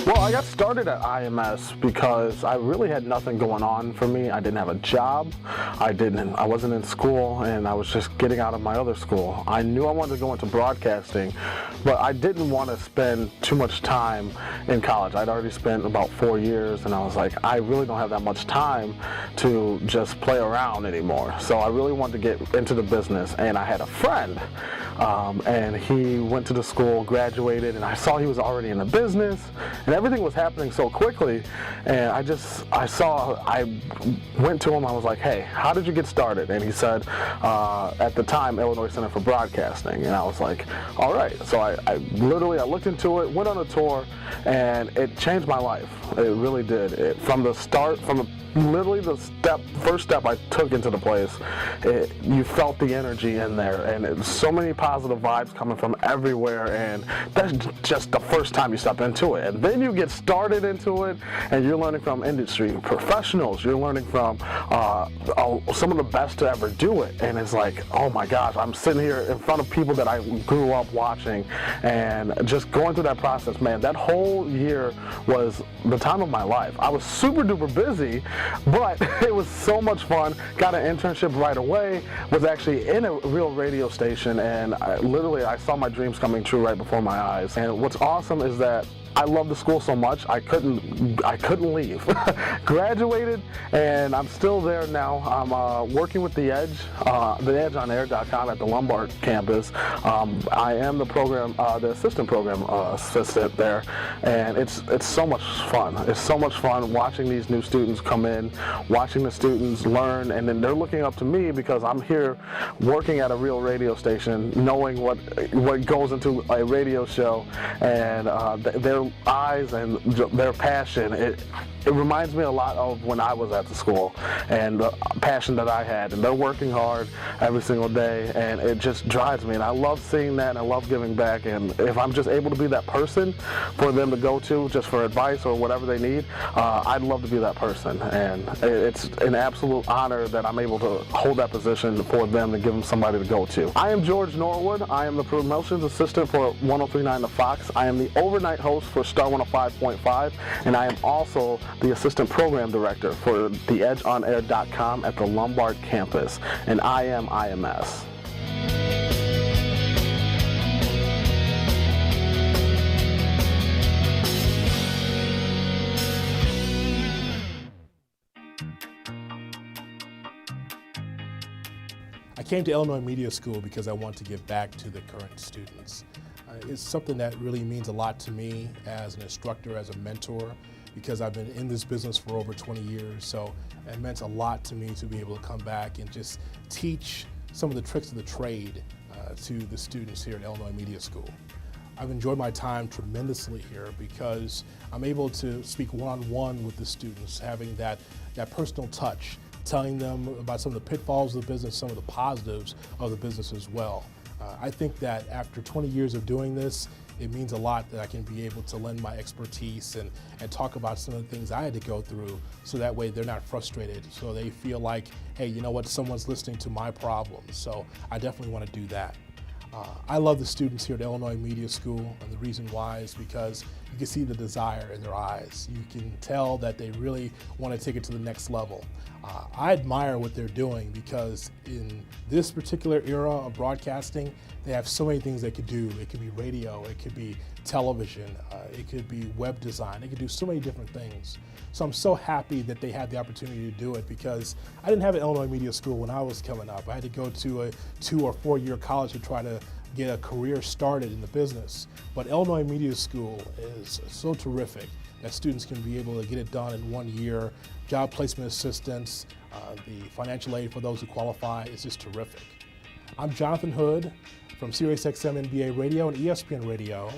Well, I got started at IMS because I really had nothing going on for me. I didn't have a job. I wasn't in school, and I was just getting out of my other school. I knew I wanted to go into broadcasting, but I didn't want to spend too much time in college. I'd already spent about 4 years, and I was like, I really don't have that much time to just play around anymore. So I really wanted to get into the business, and I had a friend, and he went to the school, graduated, and I saw he was already in the business, and everything was happening so quickly, and I went to him, I was like, hey, how did you get started? And he said, at the time, Illinois Center for Broadcasting, and I was like, all right. So I looked into it, went on a tour, and it changed my life. It really did. From the start, literally the first step I took into the place, you felt the energy in there, and so many positive vibes coming from everywhere, and that's just the first time you step into it. And then you get started into it, and you're learning from industry professionals, you're learning from some of the best to ever do it, and it's like, oh my gosh, I'm sitting here in front of people that I grew up watching, and just going through that process, man, that whole year was the time of my life. I was super duper busy, but it was so much fun. Got an internship right away, was actually in a real radio station, and I saw my dreams coming true right before my eyes. And what's awesome is that I love the school so much, I couldn't leave. Graduated, and I'm still there now. I'm working with The Edge, theedgeonair.com at the Lombard campus. I am the assistant program assistant there, and it's so much fun. It's so much fun watching these new students come in, watching the students learn, and then they're looking up to me because I'm here working at a real radio station, knowing what goes into a radio show, and their eyes and their passion, it reminds me a lot of when I was at the school and the passion that I had, and they're working hard every single day, and it just drives me, and I love seeing that, and I love giving back, and if I'm just able to be that person for them to go to just for advice or whatever they need, I'd love to be that person, and it's an absolute honor that I'm able to hold that position for them to give them somebody to go to. I am George Norwood. I am the promotions assistant for 103.9 The Fox. I am the overnight host for Star 105.5, and I am also the assistant program director for theedgeonair.com at the Lombard campus, and I am IMS. I came to Illinois Media School because I want to give back to the current students. It's something that really means a lot to me as an instructor, as a mentor, because I've been in this business for over 20 years. So it meant a lot to me to be able to come back and just teach some of the tricks of the trade to the students here at Illinois Media School. I've enjoyed my time tremendously here because I'm able to speak one-on-one with the students, having that personal touch, telling them about some of the pitfalls of the business, some of the positives of the business as well. I think that after 20 years of doing this, it means a lot that I can be able to lend my expertise and talk about some of the things I had to go through, so that way they're not frustrated, so they feel like, hey, you know what, someone's listening to my problems. So I definitely want to do that. I love the students here at Illinois Media School, and the reason why is because you can see the desire in their eyes. You can tell that they really want to take it to the next level. I admire what they're doing because in this particular era of broadcasting, they have so many things they could do. It could be radio, it could be television, it could be web design, they could do so many different things. So I'm so happy that they had the opportunity to do it, because I didn't have an Illinois Media School when I was coming up. I had to go to a 2 or 4 year college to try to get a career started in the business. But Illinois Media School is so terrific that students can be able to get it done in 1 year. Job placement assistance, the financial aid for those who qualify is just terrific. I'm Jonathan Hood from SiriusXM NBA Radio and ESPN Radio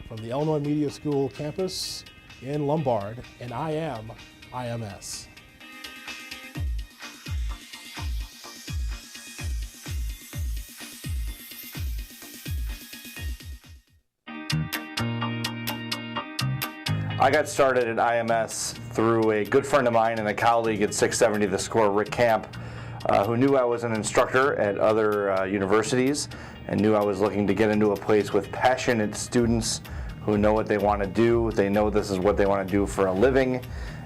from the Illinois Media School campus in Lombard, and I am IMS. I got started at IMS through a good friend of mine and a colleague at 670 The Score, Rick Camp, who knew I was an instructor at other universities and knew I was looking to get into a place with passionate students who know what they want to do. They know this is what they want to do for a living,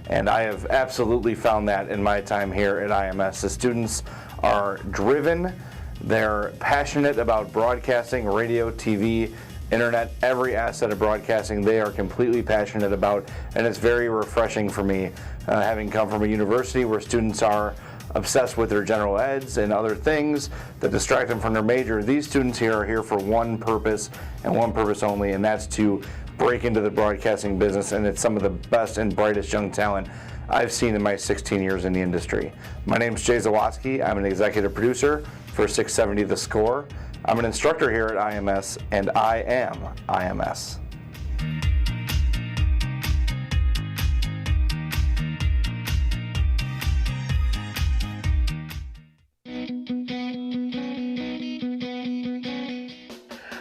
and I have absolutely found that in my time here at IMS. The students are driven, they're passionate about broadcasting, radio, TV, internet, every asset of broadcasting they are completely passionate about, and it's very refreshing for me, having come from a university where students are obsessed with their general eds and other things that distract them from their major. These students here are here for one purpose and one purpose only, and that's to break into the broadcasting business, and it's some of the best and brightest young talent I've seen in my 16 years in the industry. My name is Jay Zawaski. I'm an executive producer for 670 The Score. I'm an instructor here at IMS, and I am IMS.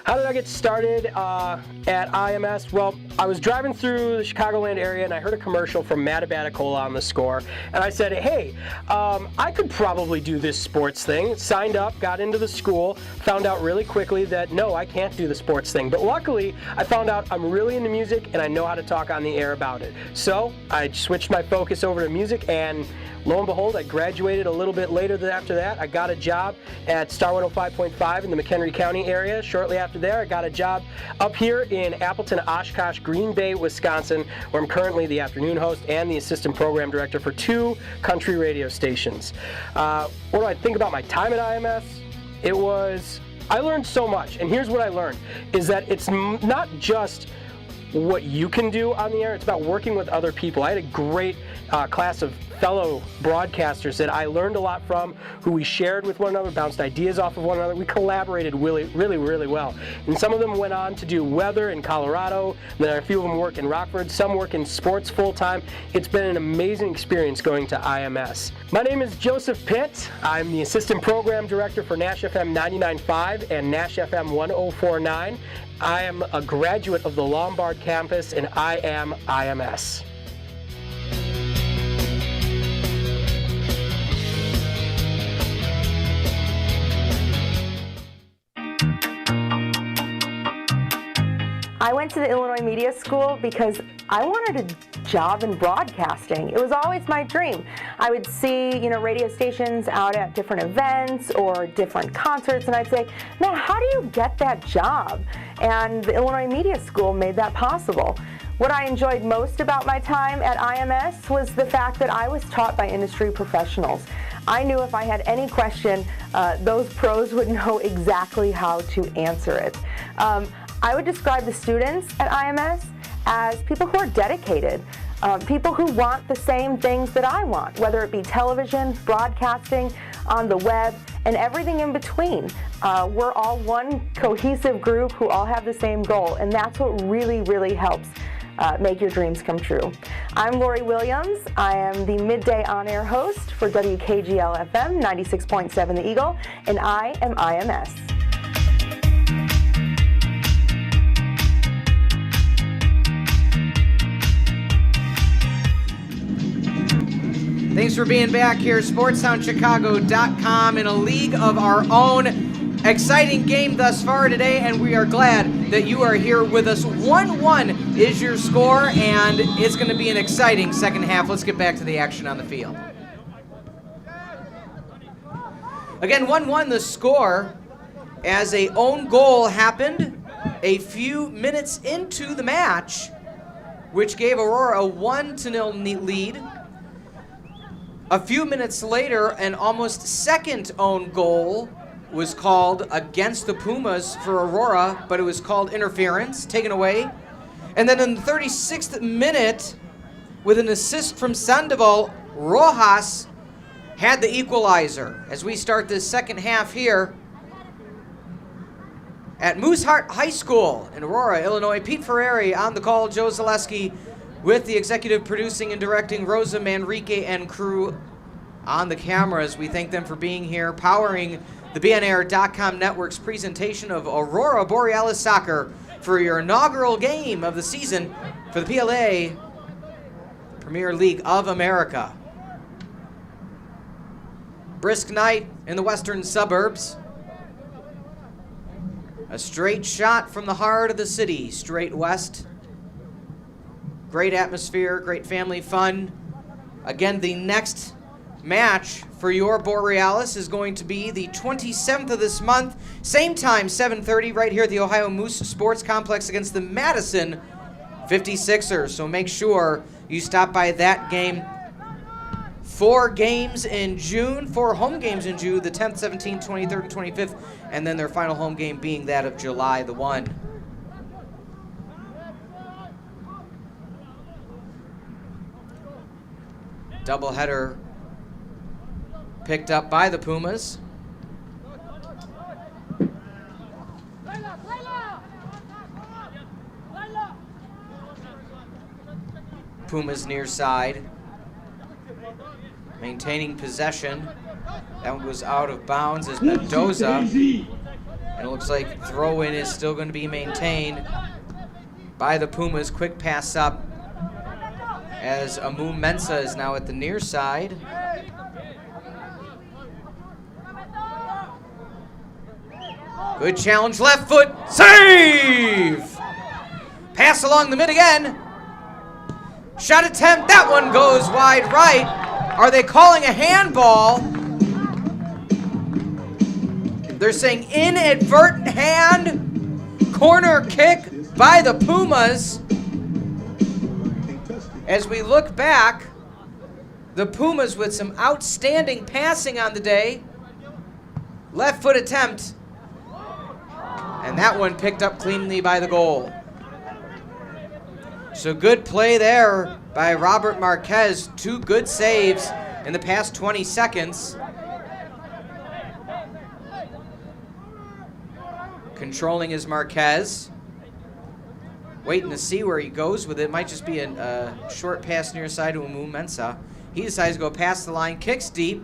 How did I get started at IMS? Well, I was driving through the Chicagoland area and I heard a commercial from Matt Abaticola on The Score, and I said, hey, I could probably do this sports thing. Signed up, got into the school, found out really quickly that no, I can't do the sports thing. But luckily, I found out I'm really into music and I know how to talk on the air about it. So I switched my focus over to music, and lo and behold, I graduated a little bit later after that. I got a job at Star 105.5 in the McHenry County area. Shortly after there, I got a job up here in Appleton, Oshkosh, Green Bay, Wisconsin, where I'm currently the afternoon host and the assistant program director for 2 country radio stations. What do I think about my time at IMS? I learned so much, and here's what I learned, is that it's not just what you can do on the air, it's about working with other people. I had a great class of fellow broadcasters that I learned a lot from, who we shared with one another, bounced ideas off of one another. We collaborated really well. And some of them went on to do weather in Colorado, and then a few of them work in Rockford, some work in sports full-time. It's been an amazing experience going to IMS. My name is Joseph Pitt. I'm the assistant program director for Nash FM 99.5 and Nash FM 104.9. I am a graduate of the Lombard campus, and I am IMS. I went to the Illinois Media School because I wanted a job in broadcasting. It was always my dream. I would see, radio stations out at different events or different concerts, and I'd say, man, how do you get that job? And the Illinois Media School made that possible. What I enjoyed most about my time at IMS was the fact that I was taught by industry professionals. I knew if I had any question, those pros would know exactly how to answer it. I would describe the students at IMS as people who are dedicated. people who want the same things that I want, whether it be television, broadcasting, on the web, and everything in between. We're all one cohesive group who all have the same goal, and that's what really, really helps make your dreams come true. I'm Lori Williams. I am the midday on-air host for WKGL FM 96.7 The Eagle, and I am IMS. Thanks for being back here, SportsTownChicago.com, in a league of our own. Exciting game thus far today, and we are glad that you are here with us. 1-1 is your score, and it's going to be an exciting second half. Let's get back to the action on the field. Again, 1-1 the score, as a own goal happened a few minutes into the match, which gave Aurora a 1-0 lead. A few minutes later, an almost second own goal was called against the Pumas for Aurora, but it was called interference, taken away. And then in the 36th minute, with an assist from Sandoval, Rojas had the equalizer. As we start this second half here at Mooseheart High School in Aurora, Illinois. Pete Ferrari on the call, Joe Zaleski with the executive producing and directing, Rosa Manrique and crew on the cameras. We thank them for being here, powering the BNAir.com network's presentation of Aurora Borealis Soccer for your inaugural game of the season for the PLA Premier League of America. Brisk night in the western suburbs. A straight shot from the heart of the city, straight west. Great atmosphere, great family fun. Again, the next match for your Borealis is going to be the 27th of this month. Same time, 7:30, right here at the Ohio Moose Sports Complex against the Madison 56ers. So make sure you stop by that game. 4 games in June, 4 home games in June, the 10th, 17th, 23rd, and 25th, and then their final home game being that of July the 1. Doubleheader picked up by the Pumas. Pumas near side, maintaining possession. That one goes out of bounds as Mendoza. And it looks like throw-in is still going to be maintained by the Pumas. Quick pass up as Amu Mensah is now at the near side. Good challenge, left foot, save! Pass along the mid again. Shot attempt, that one goes wide right. Are they calling a handball? They're saying inadvertent hand. Corner kick by the Pumas. As we look back, the Pumas with some outstanding passing on the day. Left foot attempt. And that one picked up cleanly by the goal. So good play there by Robert Marquez. 2 good saves in the past 20 seconds. Controlling is Marquez. Waiting to see where he goes with it. Might just be a short pass near side to Amu Mensah. He decides to go past the line, kicks deep.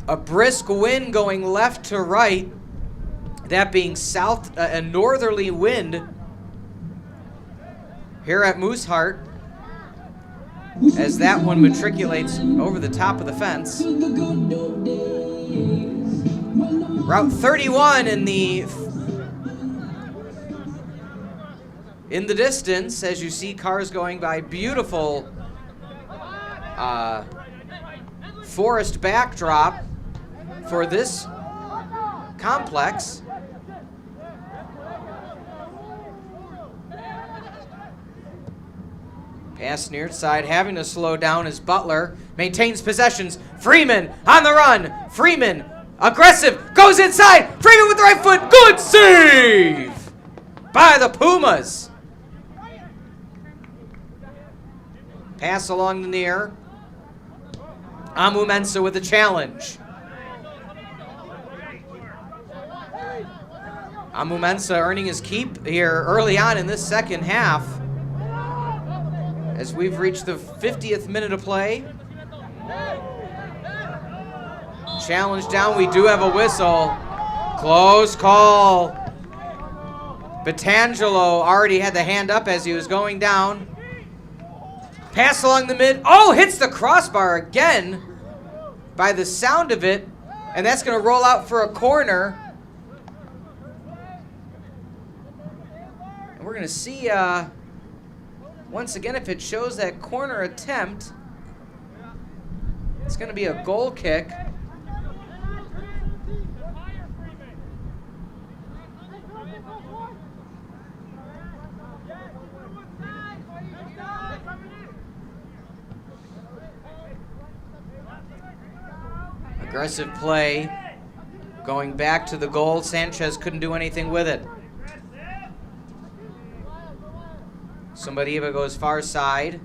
A brisk wind going left to right. That being south, a northerly wind here at Mooseheart, as that one matriculates over the top of the fence. Route 31 in the distance, as you see cars going by. Beautiful forest backdrop for this complex. Pass near side, having to slow down as Butler maintains possessions. Freeman on the run. Freeman, aggressive, goes inside. Freeman with the right foot. Good save by the Pumas. Pass along the near. Amu Mensah with the challenge. Amu Mensah earning his keep here early on in this second half. As we've reached the 50th minute of play. Challenge down, we do have a whistle. Close call. Petangelo already had the hand up as he was going down. Pass along the mid. Oh, hits the crossbar again by the sound of it. And that's going to roll out for a corner. And we're going to see once again if it shows that corner attempt. It's going to be a goal kick. Aggressive play, going back to the goal. Sanchez couldn't do anything with it. Sumbariva goes far side.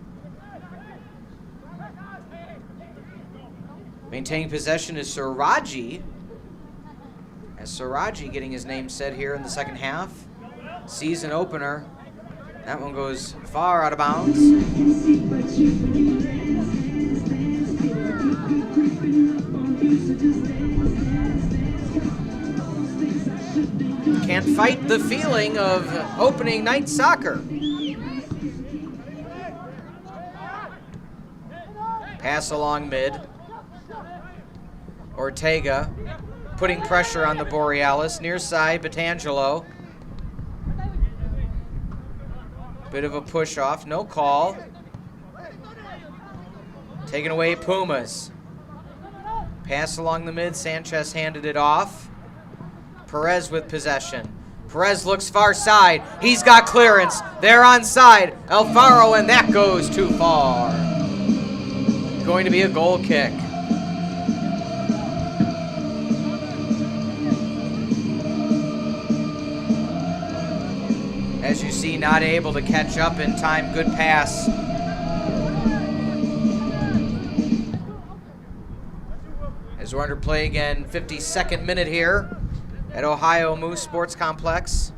Maintaining possession is Siraji. As Siraji getting his name said here in the second half. Season opener. That one goes far out of bounds. Can't fight the feeling of opening night soccer. Pass along mid. Ortega putting pressure on the Borealis. Near side, Petangelo. Bit of a push off, no call. Taken away, Pumas. Pass along the mid, Sanchez handed it off. Perez with possession. Perez looks far side. He's got clearance. They're onside. Alfaro, and that goes too far. Going to be a goal kick. As you see, not able to catch up in time. Good pass. As we're under play again, 52nd minute here at Ohio Moose Sports Complex.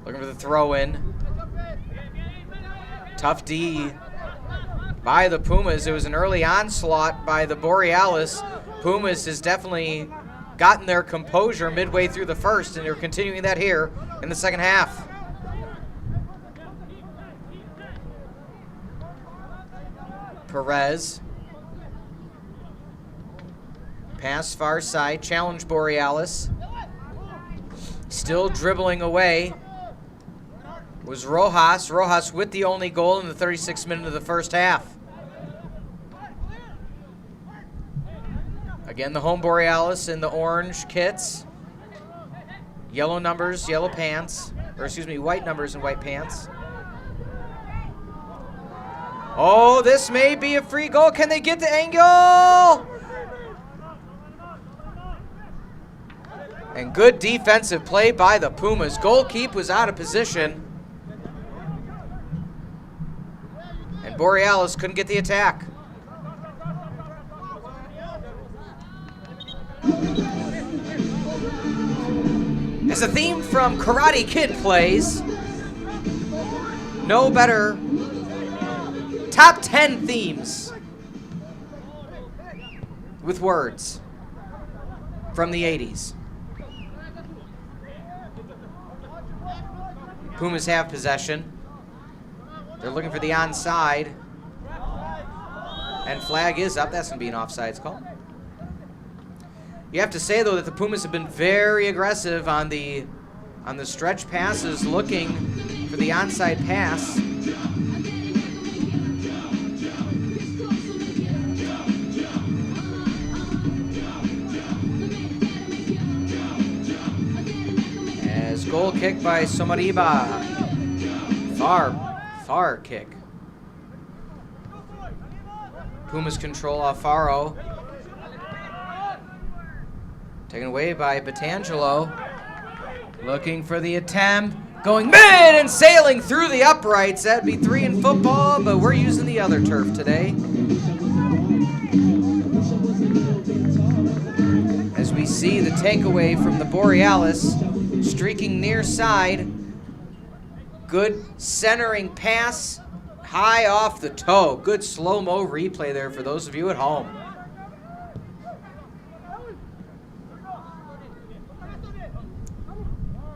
Looking for the throw in. Tough D by the Pumas. It was an early onslaught by the Borealis. Pumas has definitely gotten their composure midway through the first, and they're continuing that here in the second half. Perez. Pass far side, challenge Borealis. Still dribbling away was Rojas. Rojas with the only goal in the 36th minute of the first half. Again, the home Borealis in the orange kits. Yellow numbers, yellow pants. Or excuse me, white numbers and white pants. Oh, this may be a free goal. Can they get the angle? And good defensive play by the Pumas. Goalkeeper was out of position. And Borealis couldn't get the attack. As a theme from Karate Kid plays, no better top 10 themes with words from the 80s. Pumas have possession. They're looking for the onside. And flag is up. That's going to be an offsides call. You have to say, though, that the Pumas have been very aggressive on the stretch passes, looking for the onside pass. As goal kick by Sumbariva. Far kick. Pumas control Alfaro. Taken away by Petangelo. Looking for the attempt. Going mid and sailing through the uprights. That'd be 3 in football, but we're using the other turf today. As we see the takeaway from the Borealis, streaking near side. Good centering pass, high off the toe. Good slow-mo replay there for those of you at home.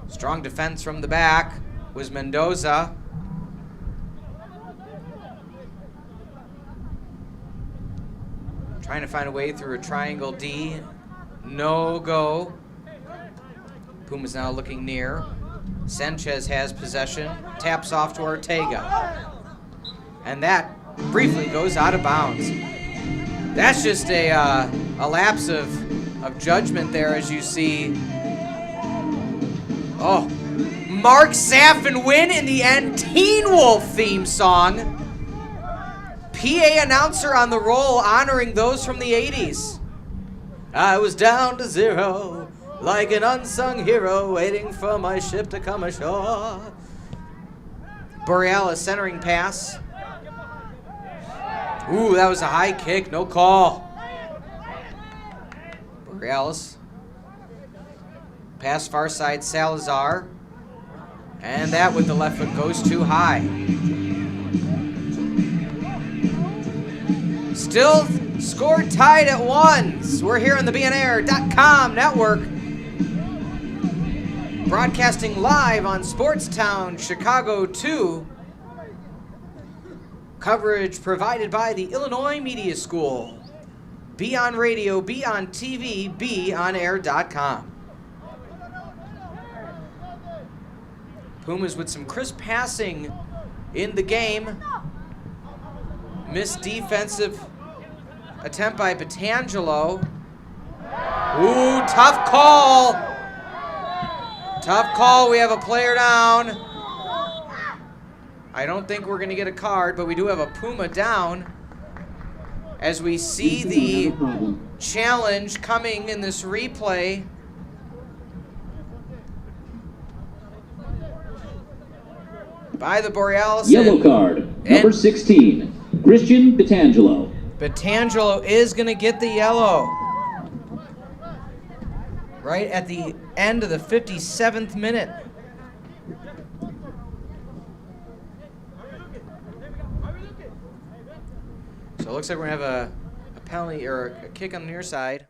Strong defense from the back was Mendoza. Trying to find a way through a triangle D. No go. Pumas now looking near. Sanchez has possession, taps off to Ortega. And that briefly goes out of bounds. That's just a lapse of judgment there as you see. Oh, Mark Saffin win in the end. Teen Wolf theme song. PA announcer on the roll honoring those from the 80s. I was down to 0. Like an unsung hero waiting for my ship to come ashore. Borealis centering pass. Ooh, that was a high kick, no call. Borealis. Pass far side Salazar. And that with the left foot goes too high. Still score tied at 1. We're here on the BNAir.com network. Broadcasting live on Sportstown Chicago 2. Coverage provided by the Illinois Media School. Be on radio, be on TV, be on air.com. Pumas with some crisp passing in the game. Missed defensive attempt by Petangelo. Ooh, tough call. Tough call, we have a player down. I don't think we're gonna get a card, but we do have a Puma down. As we see the challenge coming in this replay. By the Borealis. Yellow card, number 16, Christian Petangelo. Petangelo is gonna get the yellow. Right at the end of the 57th minute. So it looks like we're gonna have a penalty or a kick on the near side.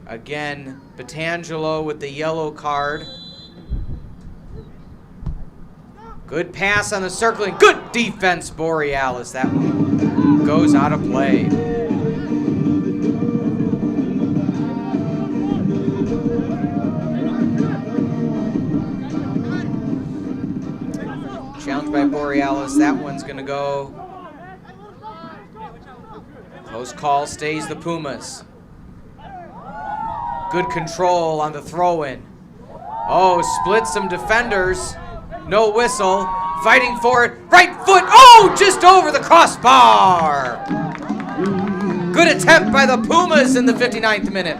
Again, Petangelo with the yellow card. Good pass on the circling. Good defense, Borealis. That one goes out of play. Challenged by Borealis. That one's going to go. Close call stays the Pumas. Good control on the throw-in. Oh, split some defenders. No whistle. Fighting for it. Right foot. Oh, just over the crossbar. Good attempt by the Pumas in the 59th minute.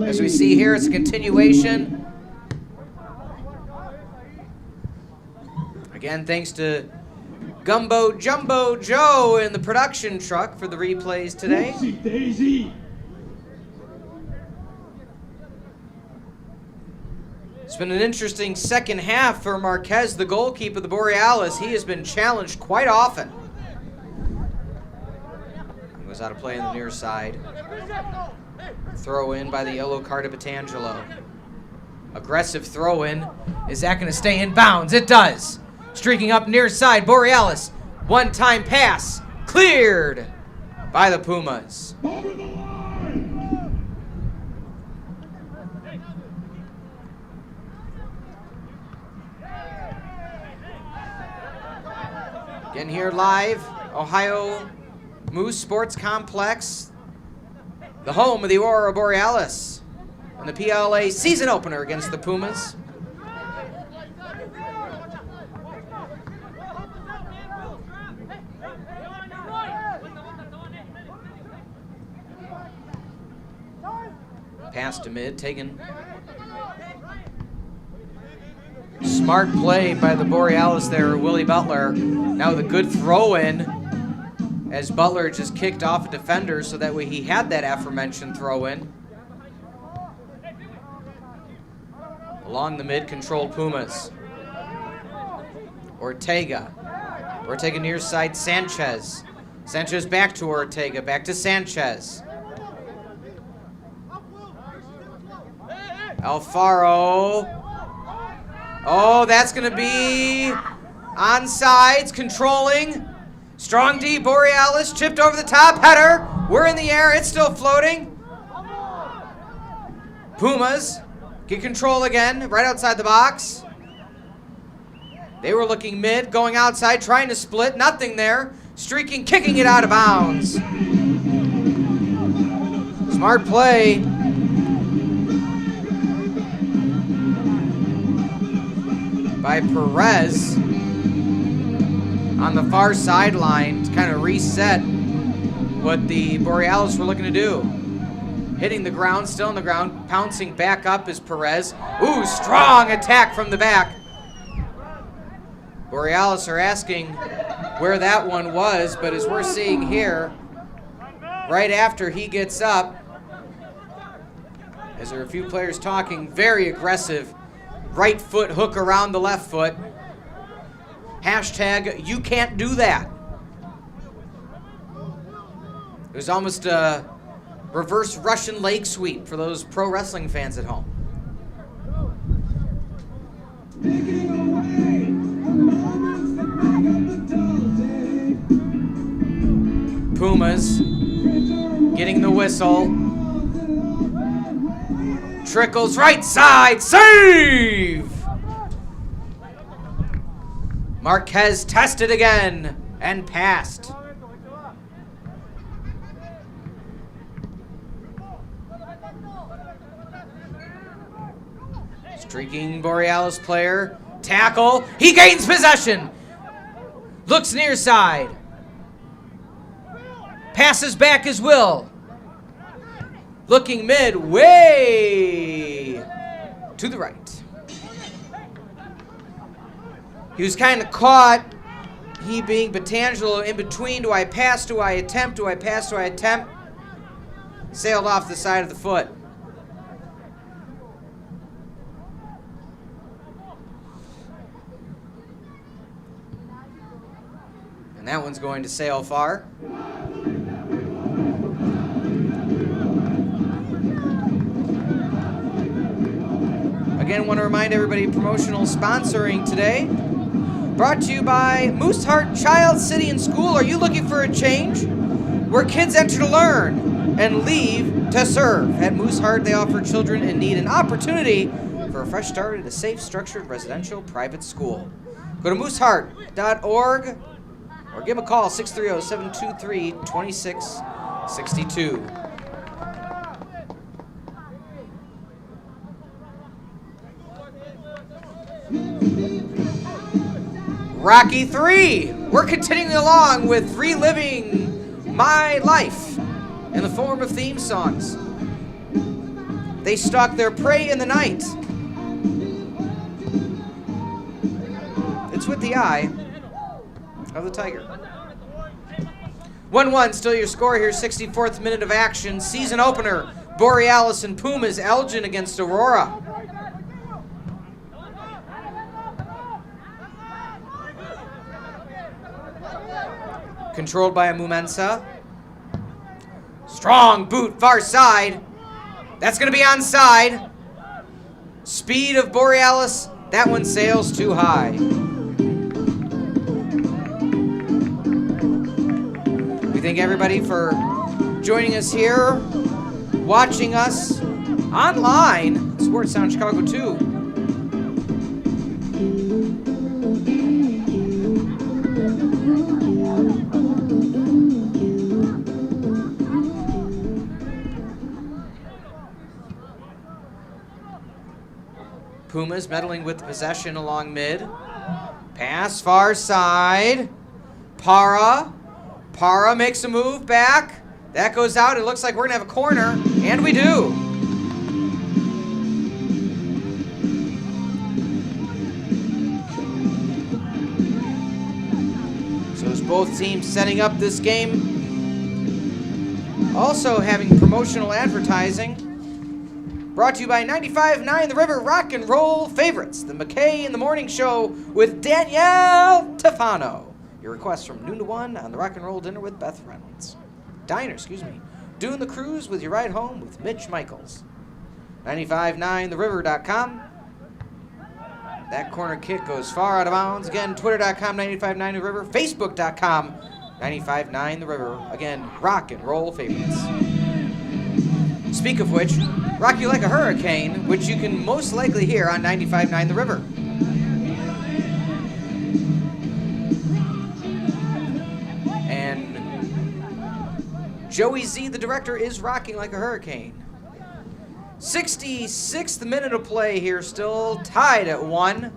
As we see here, it's a continuation. Again, thanks to Gumbo Jumbo Joe in the production truck for the replays today. It's been an interesting second half for Marquez, the goalkeeper of the Borealis. He has been challenged quite often. He was out of play on the near side. Throw in by the yellow card of Petangelo. Aggressive throw in. Is that going to stay in bounds? It does. Streaking up near side, Borealis. One-time pass. Cleared by the Pumas. Again here live, Ohio Moose Sports Complex, the home of the Aurora Borealis, and the PLA season opener against the Pumas. Pass to mid, taken. Smart play by the Borealis there, Willie Butler. Now with a good throw in as Butler just kicked off a defender, so that way he had that aforementioned throw in. Along the mid, controlled Pumas. Ortega near side, Sanchez. Sanchez back to Ortega, back to Sanchez. Alfaro. Oh, that's going to be onside, controlling. Strong D, Borealis, chipped over the top, header. We're in the air, it's still floating. Pumas get control again, right outside the box. They were looking mid, going outside, trying to split, nothing there. Streaking, kicking it out of bounds. Smart play. By Perez on the far sideline to kind of reset what the Borealis were looking to do. Hitting the ground, still on the ground, pouncing back up is Perez. Ooh, strong attack from the back. Borealis are asking where that one was, but as we're seeing here, right after he gets up, as there are a few players talking, very aggressive right foot hook around the left foot. Hashtag, you can't do that. It was almost a reverse Russian leg sweep for those pro wrestling fans at home. Pumas getting the whistle. Trickles right side, save! Marquez tested again and passed. Streaking Borealis player, tackle, he gains possession. Looks near side. Passes back as Will. Looking mid, way to the right. He was kind of caught, he being Batangelo, in between. Do I pass, do I attempt, do I pass, do I attempt? Sailed off the side of the foot. And that one's going to sail far. Again, want to remind everybody, promotional sponsoring today. Brought to you by Moose Heart Child City and School. Are you looking for a change? Where kids enter to learn and leave to serve. At Moose Heart, they offer children in need an opportunity for a fresh start at a safe, structured, residential private school. Go to mooseheart.org or give them a call, 630-723-2662. Rocky 3. We're continuing along with reliving my life in the form of theme songs. They stalk their prey in the night. It's with the eye of the tiger. 1-1, still your score here, 64th minute of action. Season opener, Borealis and Pumas, Elgin against Aurora. Controlled by a Mumensa. Strong boot, far side. That's going to be onside. Speed of Borealis. That one sails too high. We thank everybody for joining us here, watching us online, Sports Sound Chicago 2. Pumas meddling with the possession along mid. Pass far side. Para makes a move back. That goes out. It looks like we're going to have a corner, and we do. So as both teams setting up this game, also having promotional advertising. Brought to you by 95.9 The River Rock and Roll Favorites, the McKay in the Morning Show with Danielle Tefano. Your requests from noon to 1 on the Rock and Roll Dinner with Beth Reynolds. Doing the Cruise with your ride home with Mitch Michaels. 959theriver.com. That corner kick goes far out of bounds. Again, twitter.com 959 The River, facebook.com 959 The River. Again, Rock and Roll Favorites. Speak of which, Rock You Like a Hurricane, which you can most likely hear on 95.9 The River. And Joey Z, the director, is rocking like a hurricane. 66th minute of play here still, tied at 1.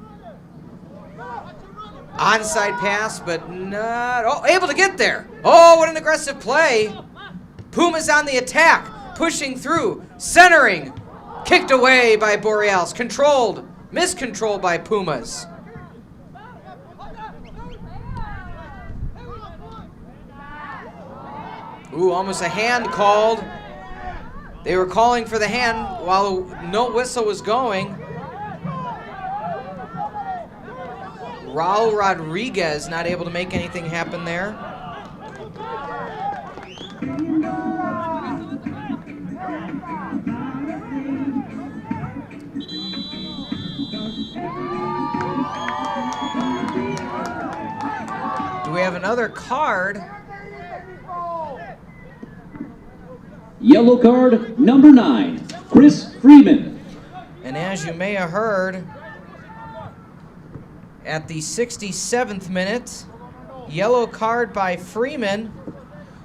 Onside pass, but not able to get there. Oh, what an aggressive play. Pumas on the attack. Pushing through, centering, kicked away by Borealis, miscontrolled by Pumas. Ooh, almost a hand called. They were calling for the hand while no whistle was going. Raul Rodriguez not able to make anything happen there. We have another card. Yellow card number 9, Chris Freeman. And as you may have heard, at the 67th minute, yellow card by Freeman.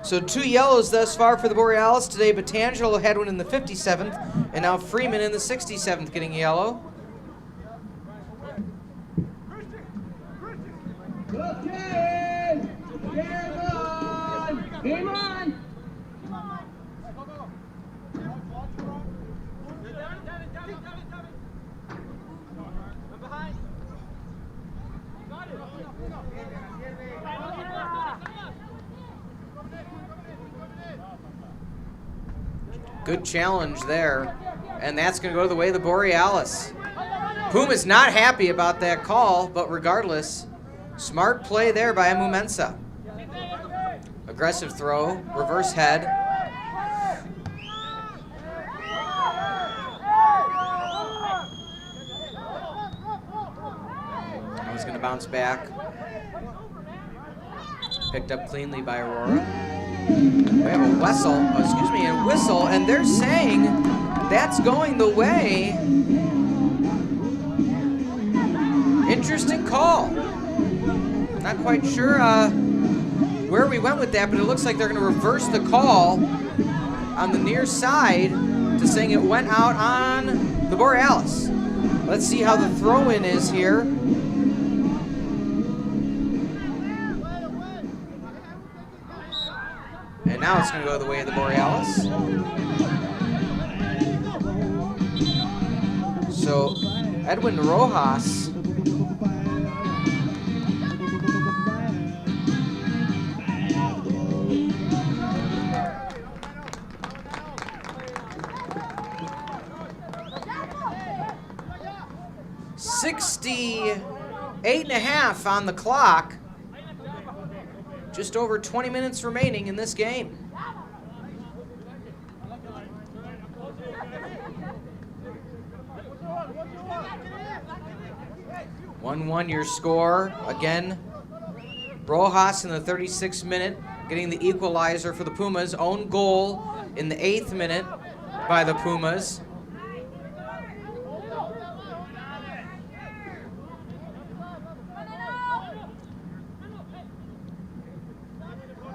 So 2 yellows thus far for the Borealis today. Batangelo had one in the 57th, and now Freeman in the 67th getting yellow. Game on! Good challenge there, and that's going to go to the way of the Borealis. Puma's not happy about that call, but regardless, smart play there by Amu Mensah. Aggressive throw, reverse head. He's going to bounce back. Picked up cleanly by Aurora. We have a whistle, and they're saying that's going the way. Interesting call. Not quite sure where we went with that, but it looks like they're going to reverse the call on the near side to saying it went out on the Borealis. Let's see how the throw-in is here. And now it's going to go the way of the Borealis. So Edwin Rojas .68.5 on the clock. Just over 20 minutes remaining in this game. (1-1) your score. Again, Rojas in the 36th minute getting the equalizer for the Pumas. Own goal in the 8th minute by the Pumas.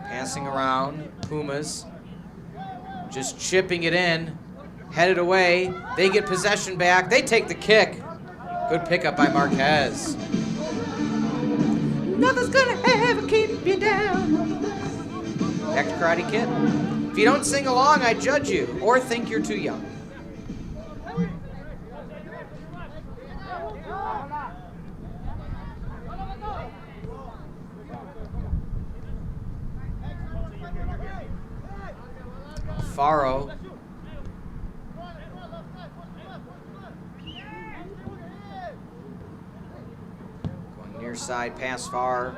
Passing around, Pumas just chipping it in, headed away. They get possession back. They take the kick. Good pickup by Marquez. Nothing's gonna ever keep you down. Back to Karate Kid. If you don't sing along, I judge you or think you're too young. Faro. Going near side, pass far.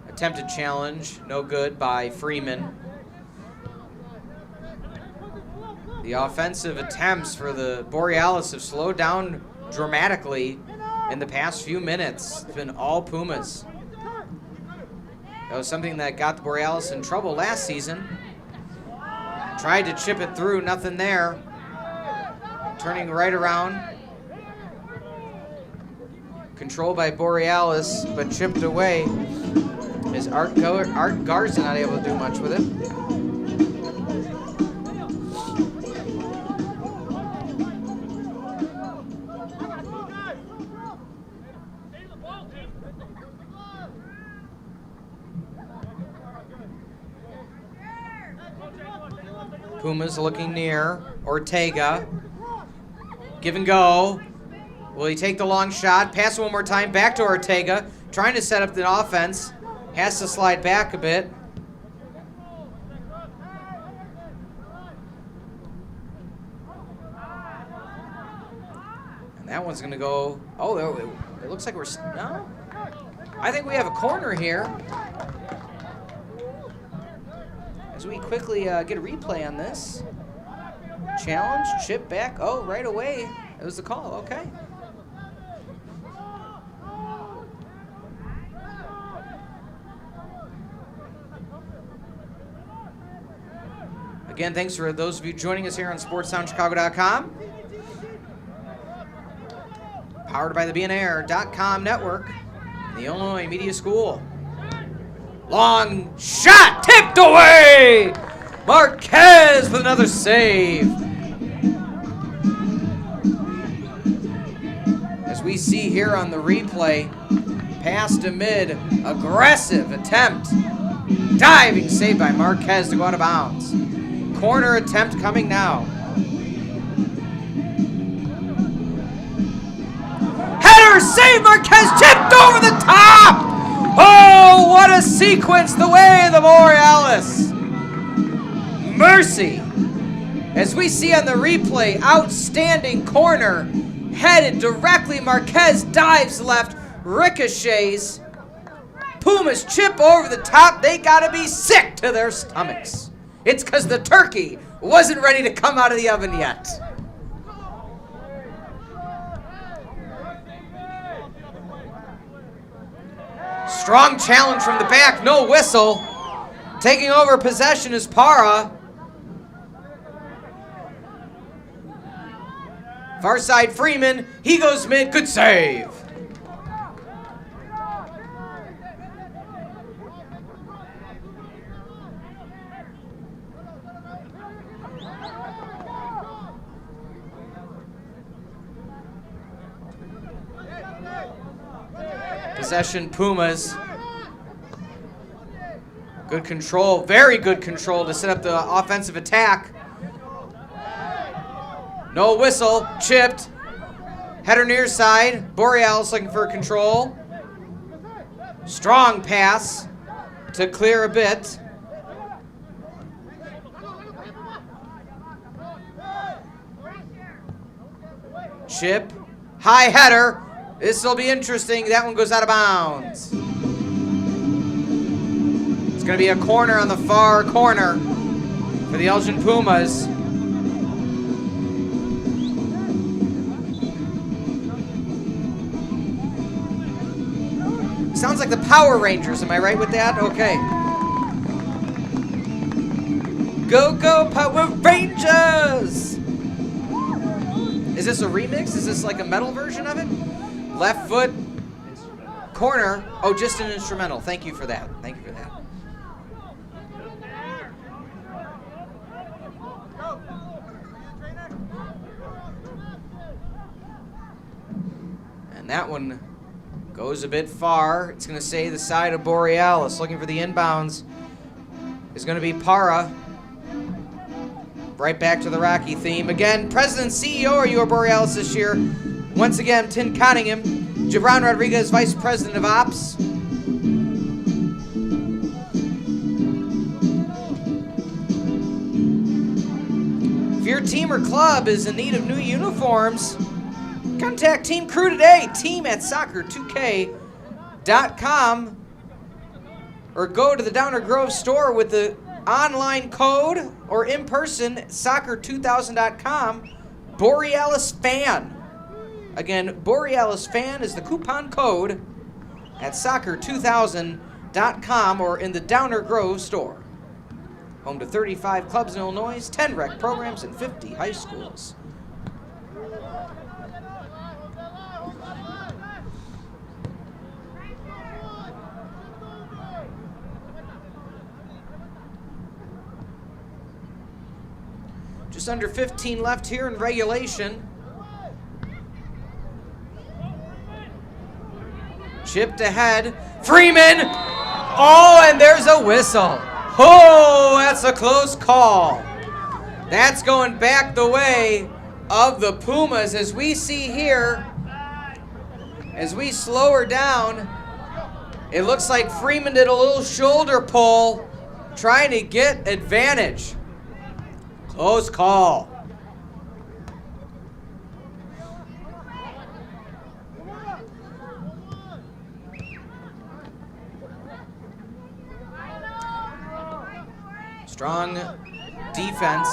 Attempted challenge, no good by Freeman. The offensive attempts for the Borealis have slowed down dramatically in the past few minutes. It's been all Pumas. That was something that got the Borealis in trouble last season. Tried to chip it through, nothing there. Turning right around. Controlled by Borealis, but chipped away. Is Art Garza not able to do much with it? Pumas looking near. Ortega. Give and go. Will he take the long shot? Pass one more time. Back to Ortega. Trying to set up the offense. Has to slide back a bit. And that one's going to go. Oh, it looks like we're. No? I think we have a corner here. As we quickly get a replay on this. Challenge, chip back. Oh, right away. It was the call. Okay. Again, thanks for those of you joining us here on SportsTownChicago.com. Powered by the BNAir.com network. The Illinois Media School. Long shot, tipped away! Marquez with another save. As we see here on the replay, pass to mid, aggressive attempt. Diving save by Marquez to go out of bounds. Corner attempt coming now. Header save, Marquez chipped over the top! Oh, what a sequence the way of the Borealis. Mercy. As we see on the replay, outstanding corner. Headed directly, Marquez dives left, ricochets. Pumas chip over the top. They gotta be sick to their stomachs. It's because the turkey wasn't ready to come out of the oven yet. Strong challenge from the back, no whistle. Taking over possession is Para. Far side Freeman, he goes mid, good save. Possession Pumas. Good control, very good control to set up the offensive attack. No whistle, chipped. Header near side. Borealis looking for control. Strong pass to clear a bit. Chip, high header. This will be interesting. That one goes out of bounds. It's going to be a corner on the far corner for the Elgin Pumas. Sounds like the Power Rangers. Am I right with that? Okay. Go, go, Power Rangers! Is this a remix? Is this like a metal version of it? Left foot, corner. Oh, just an instrumental. Thank you for that. Thank you for that. And that one goes a bit far. It's going to say the side of Borealis. Looking for the inbounds is going to be Para. Right back to the Rocky theme. Again, President and CEO are you Borealis this year. Once again, Tim Cunningham. Jabron Rodriguez, Vice President of Ops. If your team or club is in need of new uniforms, contact Team Crew today, team@soccer2k.com, or go to the Downer Grove store with the online code or in person, soccer2000.com, Borealis Fan. Again, Borealis Fan is the coupon code at soccer2000.com or in the Downer Grove store. Home to 35 clubs in Illinois, 10 rec programs, and 50 high schools. Just under 15 left here in regulation. Chipped ahead. Freeman! Oh, and there's a whistle. Oh, that's a close call. That's going back the way of the Pumas, as we see here. As we slow her down, it looks like Freeman did a little shoulder pull, trying to get advantage. Close call. Strong defense.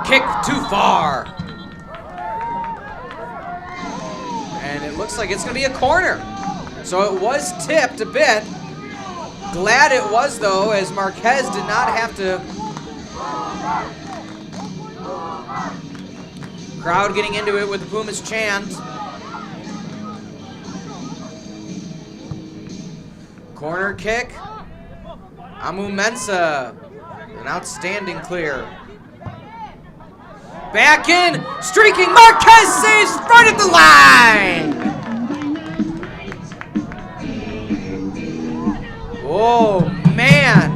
Kick too far. And it looks like it's going to be a corner. So it was tipped a bit. Glad it was, though, as Marquez did not have to. Crowd getting into it with the Pumas chant. Corner kick. Amu Mensah, an outstanding clear. Back in, streaking, Marquez saves right at the line. Oh, man.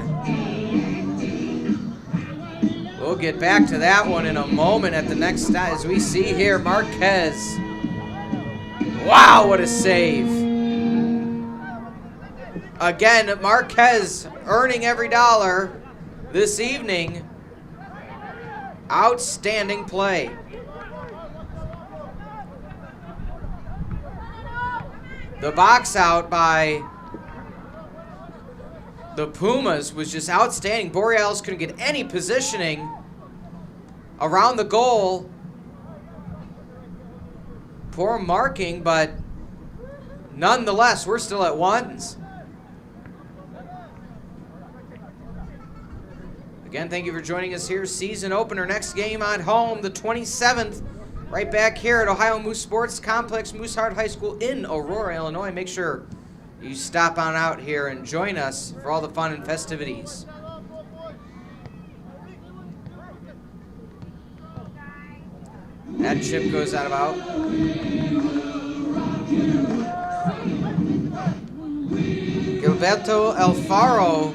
We'll get back to that one in a moment at the next stop. As we see here, Marquez. Wow, what a save. Again, Marquez earning every dollar this evening. Outstanding play. The box out by the Pumas was just outstanding. Borealis couldn't get any positioning around the goal. Poor marking, but nonetheless, we're still at ones. Again, thank you for joining us here. Season opener, next game at home, the 27th, right back here at Ohio Moose Sports Complex, Mooseheart High School in Aurora, Illinois. Make sure you stop on out here and join us for all the fun and festivities. That chip goes out of out. Gilberto Alfaro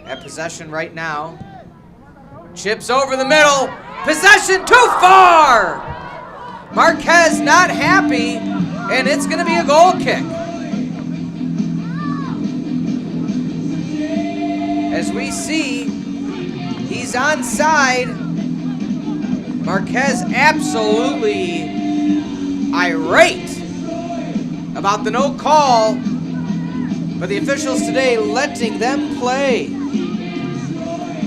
at possession right now. Chips over the middle. Possession too far. Marquez not happy, and it's going to be a goal kick. As we see, he's onside. Marquez absolutely irate about the no call, but the officials today letting them play.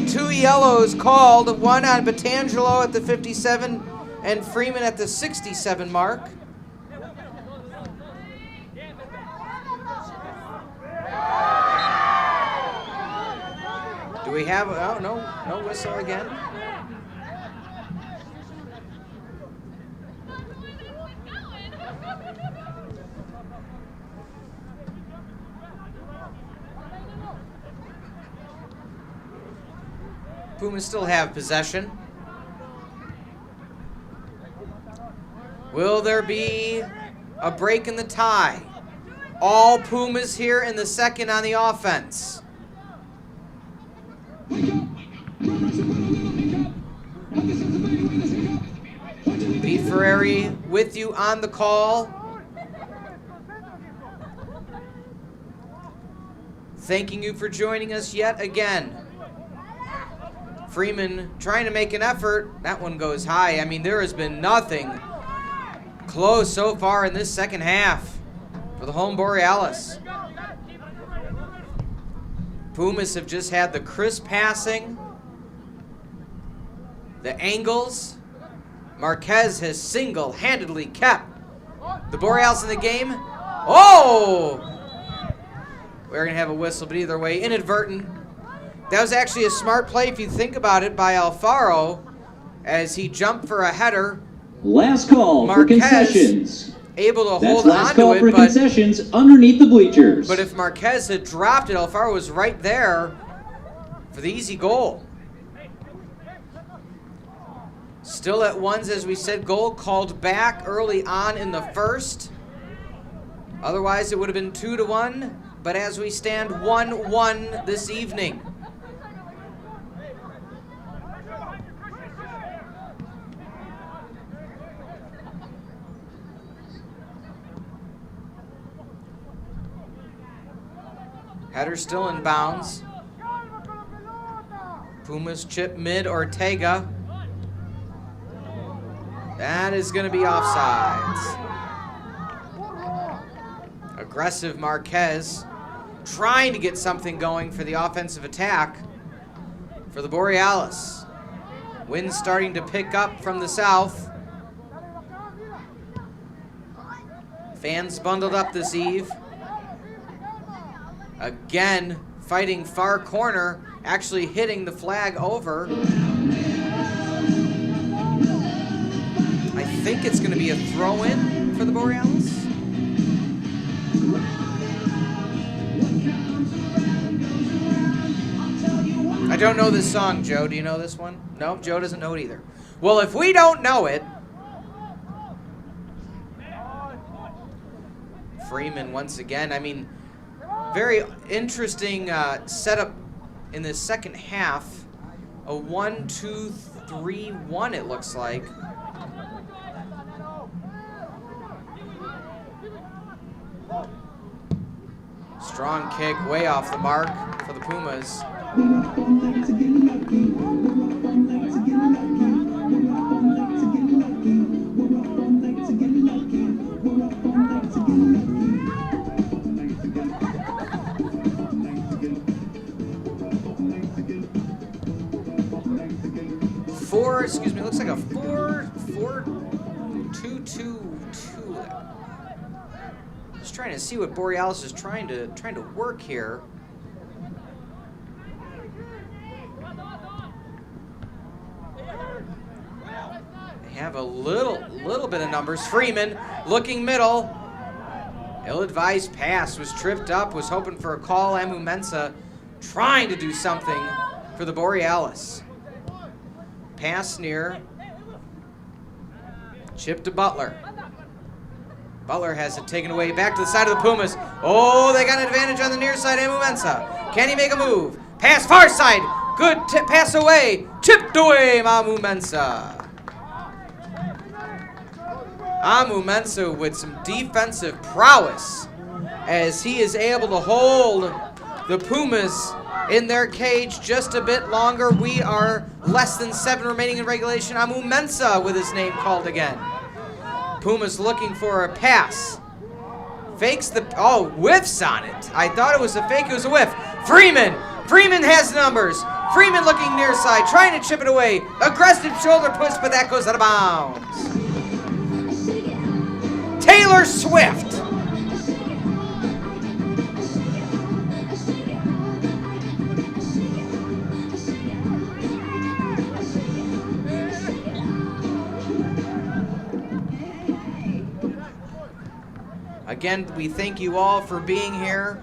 2 yellows called, one on Batangelo at the 57 and Freeman at the 67 mark. Do we have, oh, no whistle again? Pumas still have possession. Will there be a break in the tie? All Pumas here in the second on the offense. Pete Ferrari with you on the call. Thanking you for joining us yet again. Freeman trying to make an effort. That one goes high. I mean, there has been nothing close so far in this second half for the home Borealis. Pumas have just had the crisp passing, the angles. Marquez has single-handedly kept the Borealis in the game. Oh! We're going to have a whistle, but either way, inadvertent. That was actually a smart play, if you think about it, by Alfaro as he jumped for a header. Last call for concessions. Able to That's hold last onto call it, for but concessions underneath the bleachers. But if Marquez had dropped it, Alfaro was right there for the easy goal. Still at ones, as we said, goal called back early on in the first. Otherwise, it would have been 2-1. But as we stand 1-1 this evening. Header still in bounds. Pumas chip mid, Ortega. That is going to be offsides. Aggressive Marquez trying to get something going for the offensive attack for the Borealis. Wind starting to pick up from the south. Fans bundled up this eve. Again, fighting far corner, actually hitting the flag over. I think it's going to be a throw-in for the Borealis. I don't know this song, Joe. Do you know this one? No, Joe doesn't know it either. Well, if we don't know it, Freeman once again. I mean, very interesting setup in this second half. A 1-2-3-1 it looks like. Strong kick, way off the mark for the Pumas. Looks like a 4-4-2-2-2. Just trying to see what Borealis is trying to work here. They have a little bit of numbers. Freeman looking middle. Ill-advised pass, was tripped up, was hoping for a call. Amu Mensah trying to do something for the Borealis. Pass near. Chip to Butler. Butler has it taken away back to the side of the Pumas. Oh, they got an advantage on the near side. Amu Mensah. Can he make a move? Pass far side. Good pass away. Chipped away, Amu Mensah. Amu Mensah with some defensive prowess as he is able to hold the Pumas in their cage just a bit longer. We are less than 7 remaining in regulation. Amu Mensah with his name called again. Pumas looking for a pass. Fakes the, whiffs on it. I thought it was a fake, it was a whiff. Freeman has numbers. Freeman looking near side, trying to chip it away. Aggressive shoulder push, but that goes out of bounds. Taylor Swift. Again, we thank you all for being here.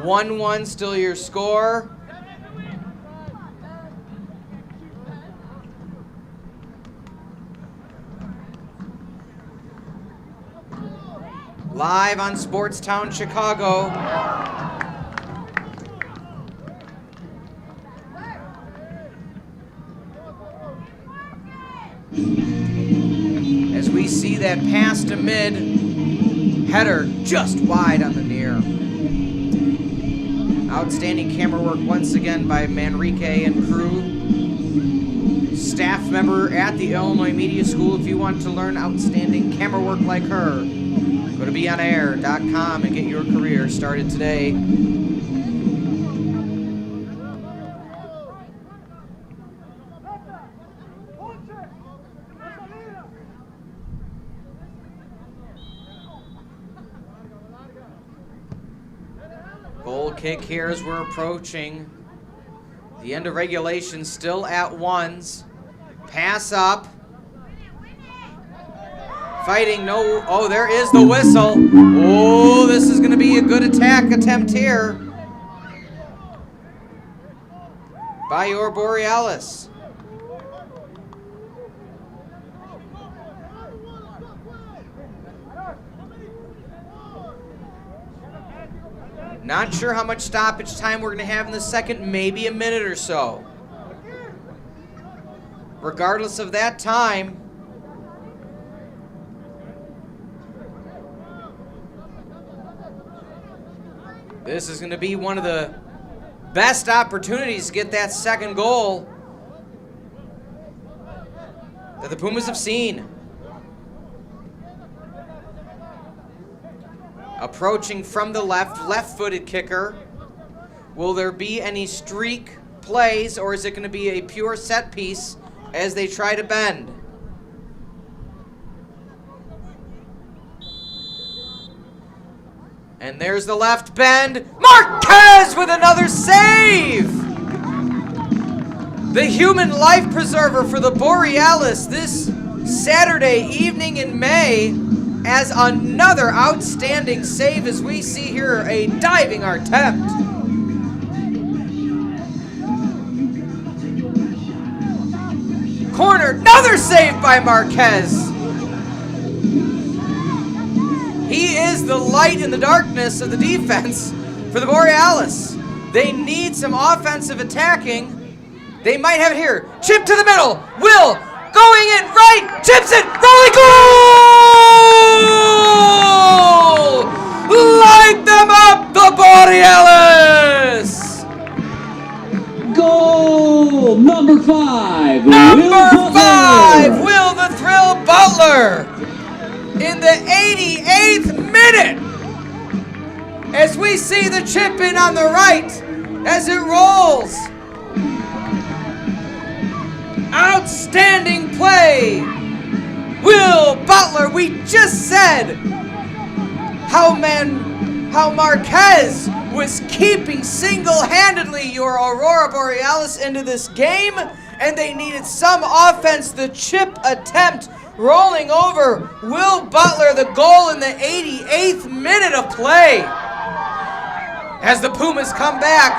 1-1 still your score. live on Sportstown Chicago. As we see that pass to mid, header just wide on the near. Outstanding camera work once again by Manrique and crew. Staff member at the Illinois Media School. If you want to learn outstanding camera work like her, go to beonair.com and get your career started today. Goal kick here as we're approaching the end of regulation, still at ones. Pass up. Fighting, no, oh, there is the whistle. Oh, this is going to be a good attack attempt here by your Borealis. Not sure how much stoppage time we're going to have in the second, maybe a minute or so. Regardless of that time, this is going to be one of the best opportunities to get that second goal that the Pumas have seen. Approaching from the left, left-footed kicker. Will there be any streak plays, or is it going to be a pure set piece as they try to bend? And there's the left bend. Marquez with another save! The human life preserver for the Borealis this Saturday evening in May, as another outstanding save as we see here a diving attempt. Corner, another save by Marquez. He is the light in the darkness of the defense for the Borealis. They need some offensive attacking. They might have it here. Chip to the middle. Will going in right. Chips it. Rolling goal! Light them up, the Borealis! Goal number 5. Number 5, Will the Thrill Butler. In the 88th minute, as we see the chip in on the right as it rolls. Outstanding play. Will Butler, we just said how Marquez was keeping single-handedly your Aurora Borealis into this game, and they needed some offense. The chip attempt rolling over Will Butler, the goal in the 88th minute of play. As the Pumas come back.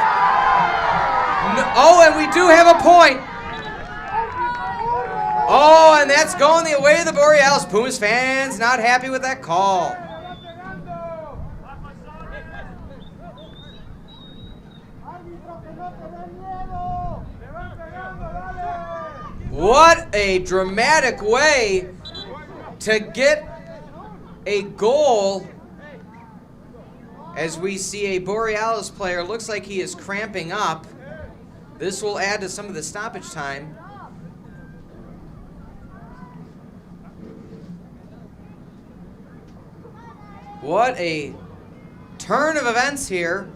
Oh, and we do have a point. Oh, and that's going the way of the Borealis. Pumas fans not happy with that call. What a dramatic way to get a goal as we see a Borealis player. Looks like he is cramping up. This will add to some of the stoppage time. What a turn of events here.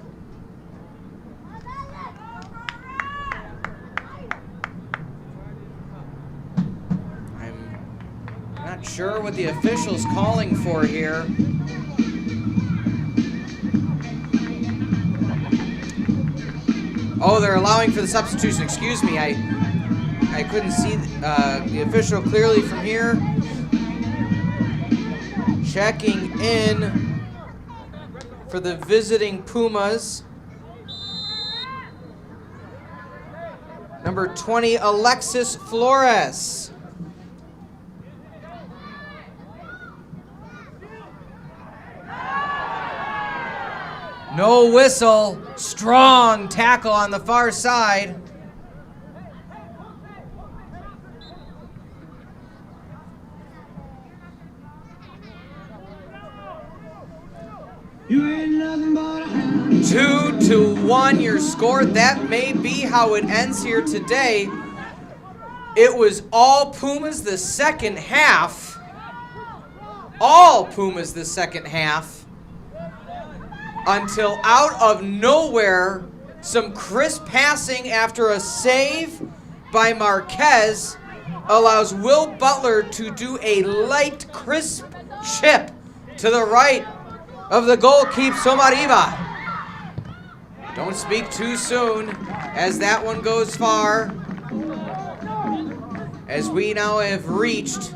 Not sure what the official's calling for here. Oh, they're allowing for the substitution. Excuse me, I couldn't see the official clearly from here. Checking in for the visiting Pumas. Number 20, Alexis Flores. No whistle. Strong tackle on the far side. You ain't nothing but a hound. 2-1 your score. That may be how it ends here today. It was all Pumas the second half. All Pumas the second half. Until out of nowhere, some crisp passing after a save by Marquez allows Will Butler to do a light, crisp chip to the right of the goalkeeper, Somariva. Don't speak too soon as that one goes far. As we now have reached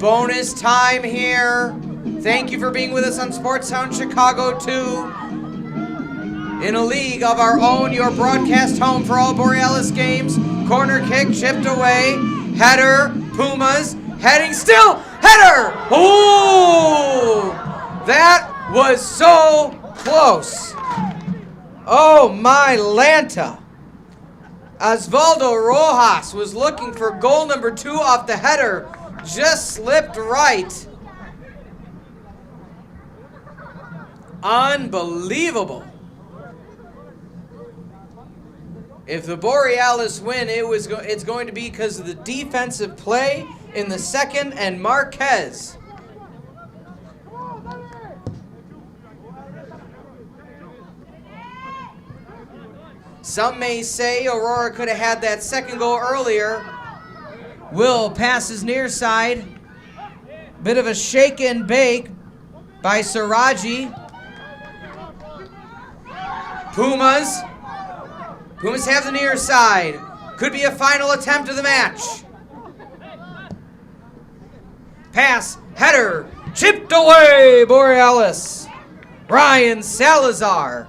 bonus time here. Thank you for being with us on Sportstown Chicago 2. In a league of our own, your broadcast home for all Borealis games. Corner kick, chipped away. Header, Pumas, heading still. Header! Ooh! That was so close. Oh my Lanta. Osvaldo Rojas was looking for goal number 2 off the header. Just slipped right. Unbelievable. If the Borealis win, it's going to be because of the defensive play in the second and Marquez. Some may say Aurora could have had that second goal earlier. Will passes near side. Bit of a shake and bake by Siraji. Pumas have the near side. Could be a final attempt of the match. Pass, header, chipped away, Borealis. Ryan Salazar.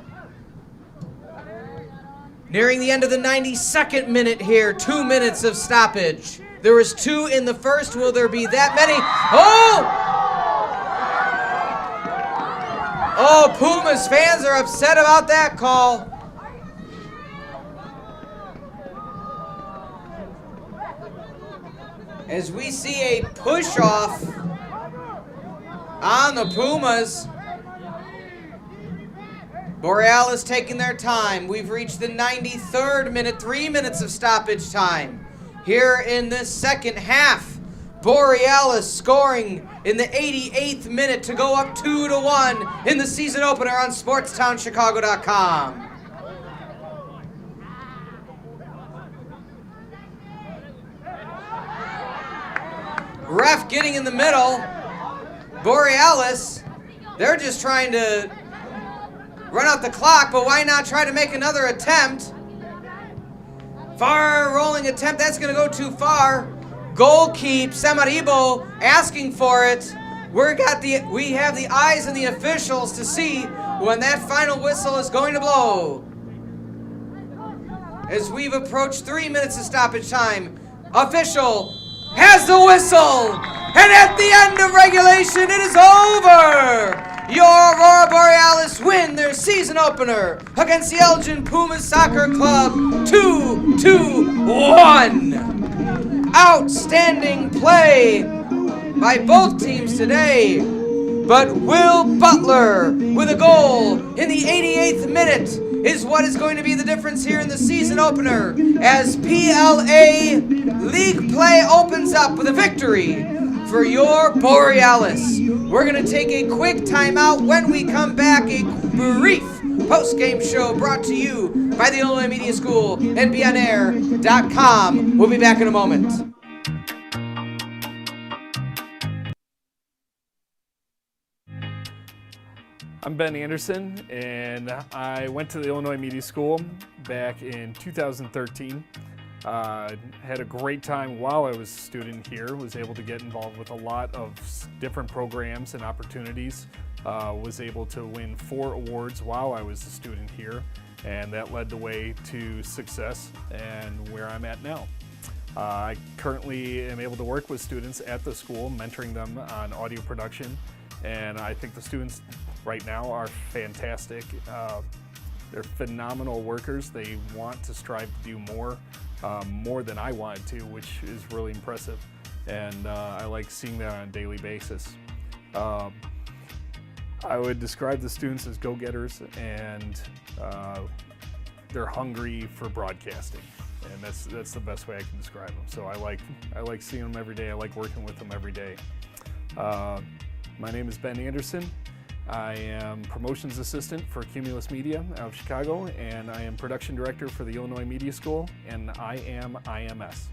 Nearing the end of the 92nd minute here, 2 minutes of stoppage. There was 2 in the first. Will there be that many? Oh, Pumas fans are upset about that call. As we see a push-off on the Pumas. Borealis taking their time. We've reached the 93rd minute, 3 minutes of stoppage time. Here in this second half, Borealis scoring in the 88th minute to go up 2-1 in the season opener on SportsTownChicago.com. Ref getting in the middle. Borealis, they're just trying to run out the clock, but why not try to make another attempt? Far rolling attempt, that's going to go too far. Goalkeep, Samaribo asking for it. We have the eyes of the officials to see when that final whistle is going to blow. As we've approached 3 minutes of stoppage time, official has the whistle, and at the end of regulation, it is over. Your Aurora Borealis win their season opener against the Elgin Pumas Soccer Club 2-1. Outstanding play by both teams today, but Will Butler with a goal in the 88th minute is what is going to be the difference here in the season opener as PLA League play opens up with a victory for your Borealis. We're going to take a quick timeout. When we come back, a brief post-game show brought to you by the Illinois Media School and BeOnAir.com. We'll be back in a moment. I'm Ben Anderson, and I went to the Illinois Media School back in 2013. Had a great time while I was a student here, was able to get involved with a lot of different programs and opportunities, was able to win 4 awards while I was a student here, and that led the way to success and where I'm at now. I currently am able to work with students at the school, mentoring them on audio production, and I think the students right now are fantastic. They're phenomenal workers. They want to strive to do more than I wanted to, which is really impressive. And I like seeing that on a daily basis. I would describe the students as go-getters, and they're hungry for broadcasting. And that's the best way I can describe them. So I like seeing them every day. I like working with them every day. My name is Ben Anderson. I am promotions assistant for Cumulus Media out of Chicago, and I am production director for the Illinois Media School, and I am IMS.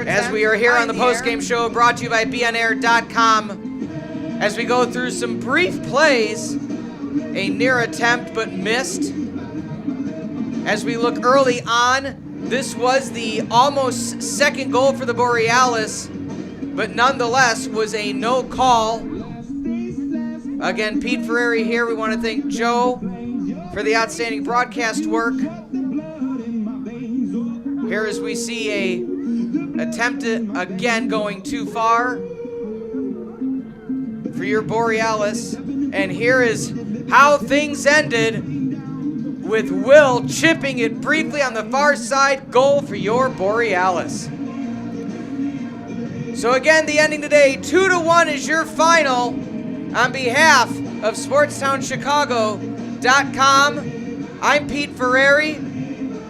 As we are here on the postgame show brought to you by BeOnAir.com, as we go through some brief plays, a near attempt but missed. As we look early on, this was the almost second goal for the Borealis, but nonetheless was a no call. Again, Pete Ferrari here. We want to thank Joe for the outstanding broadcast work. Here as we see a attempt again going too far for your Borealis. And here is how things ended, with Will chipping it briefly on the far side. Goal for your Borealis. So again, the ending today, 2-1 is your final. On behalf of SportsTownChicago.com, I'm Pete Ferrari.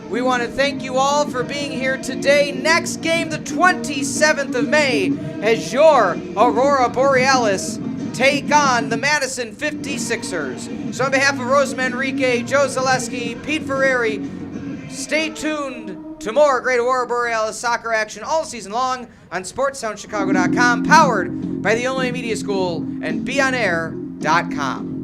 We want to thank you all for being here today. Next game, the 27th of May, as your Aurora Borealis take on the Madison 56ers. So on behalf of Rose Manrique, Joe Zaleski, Pete Ferrari, stay tuned to more great Aurora Borealis soccer action all season long on SportsTownChicago.com, powered by the Illinois Media School and BeOnAir.com.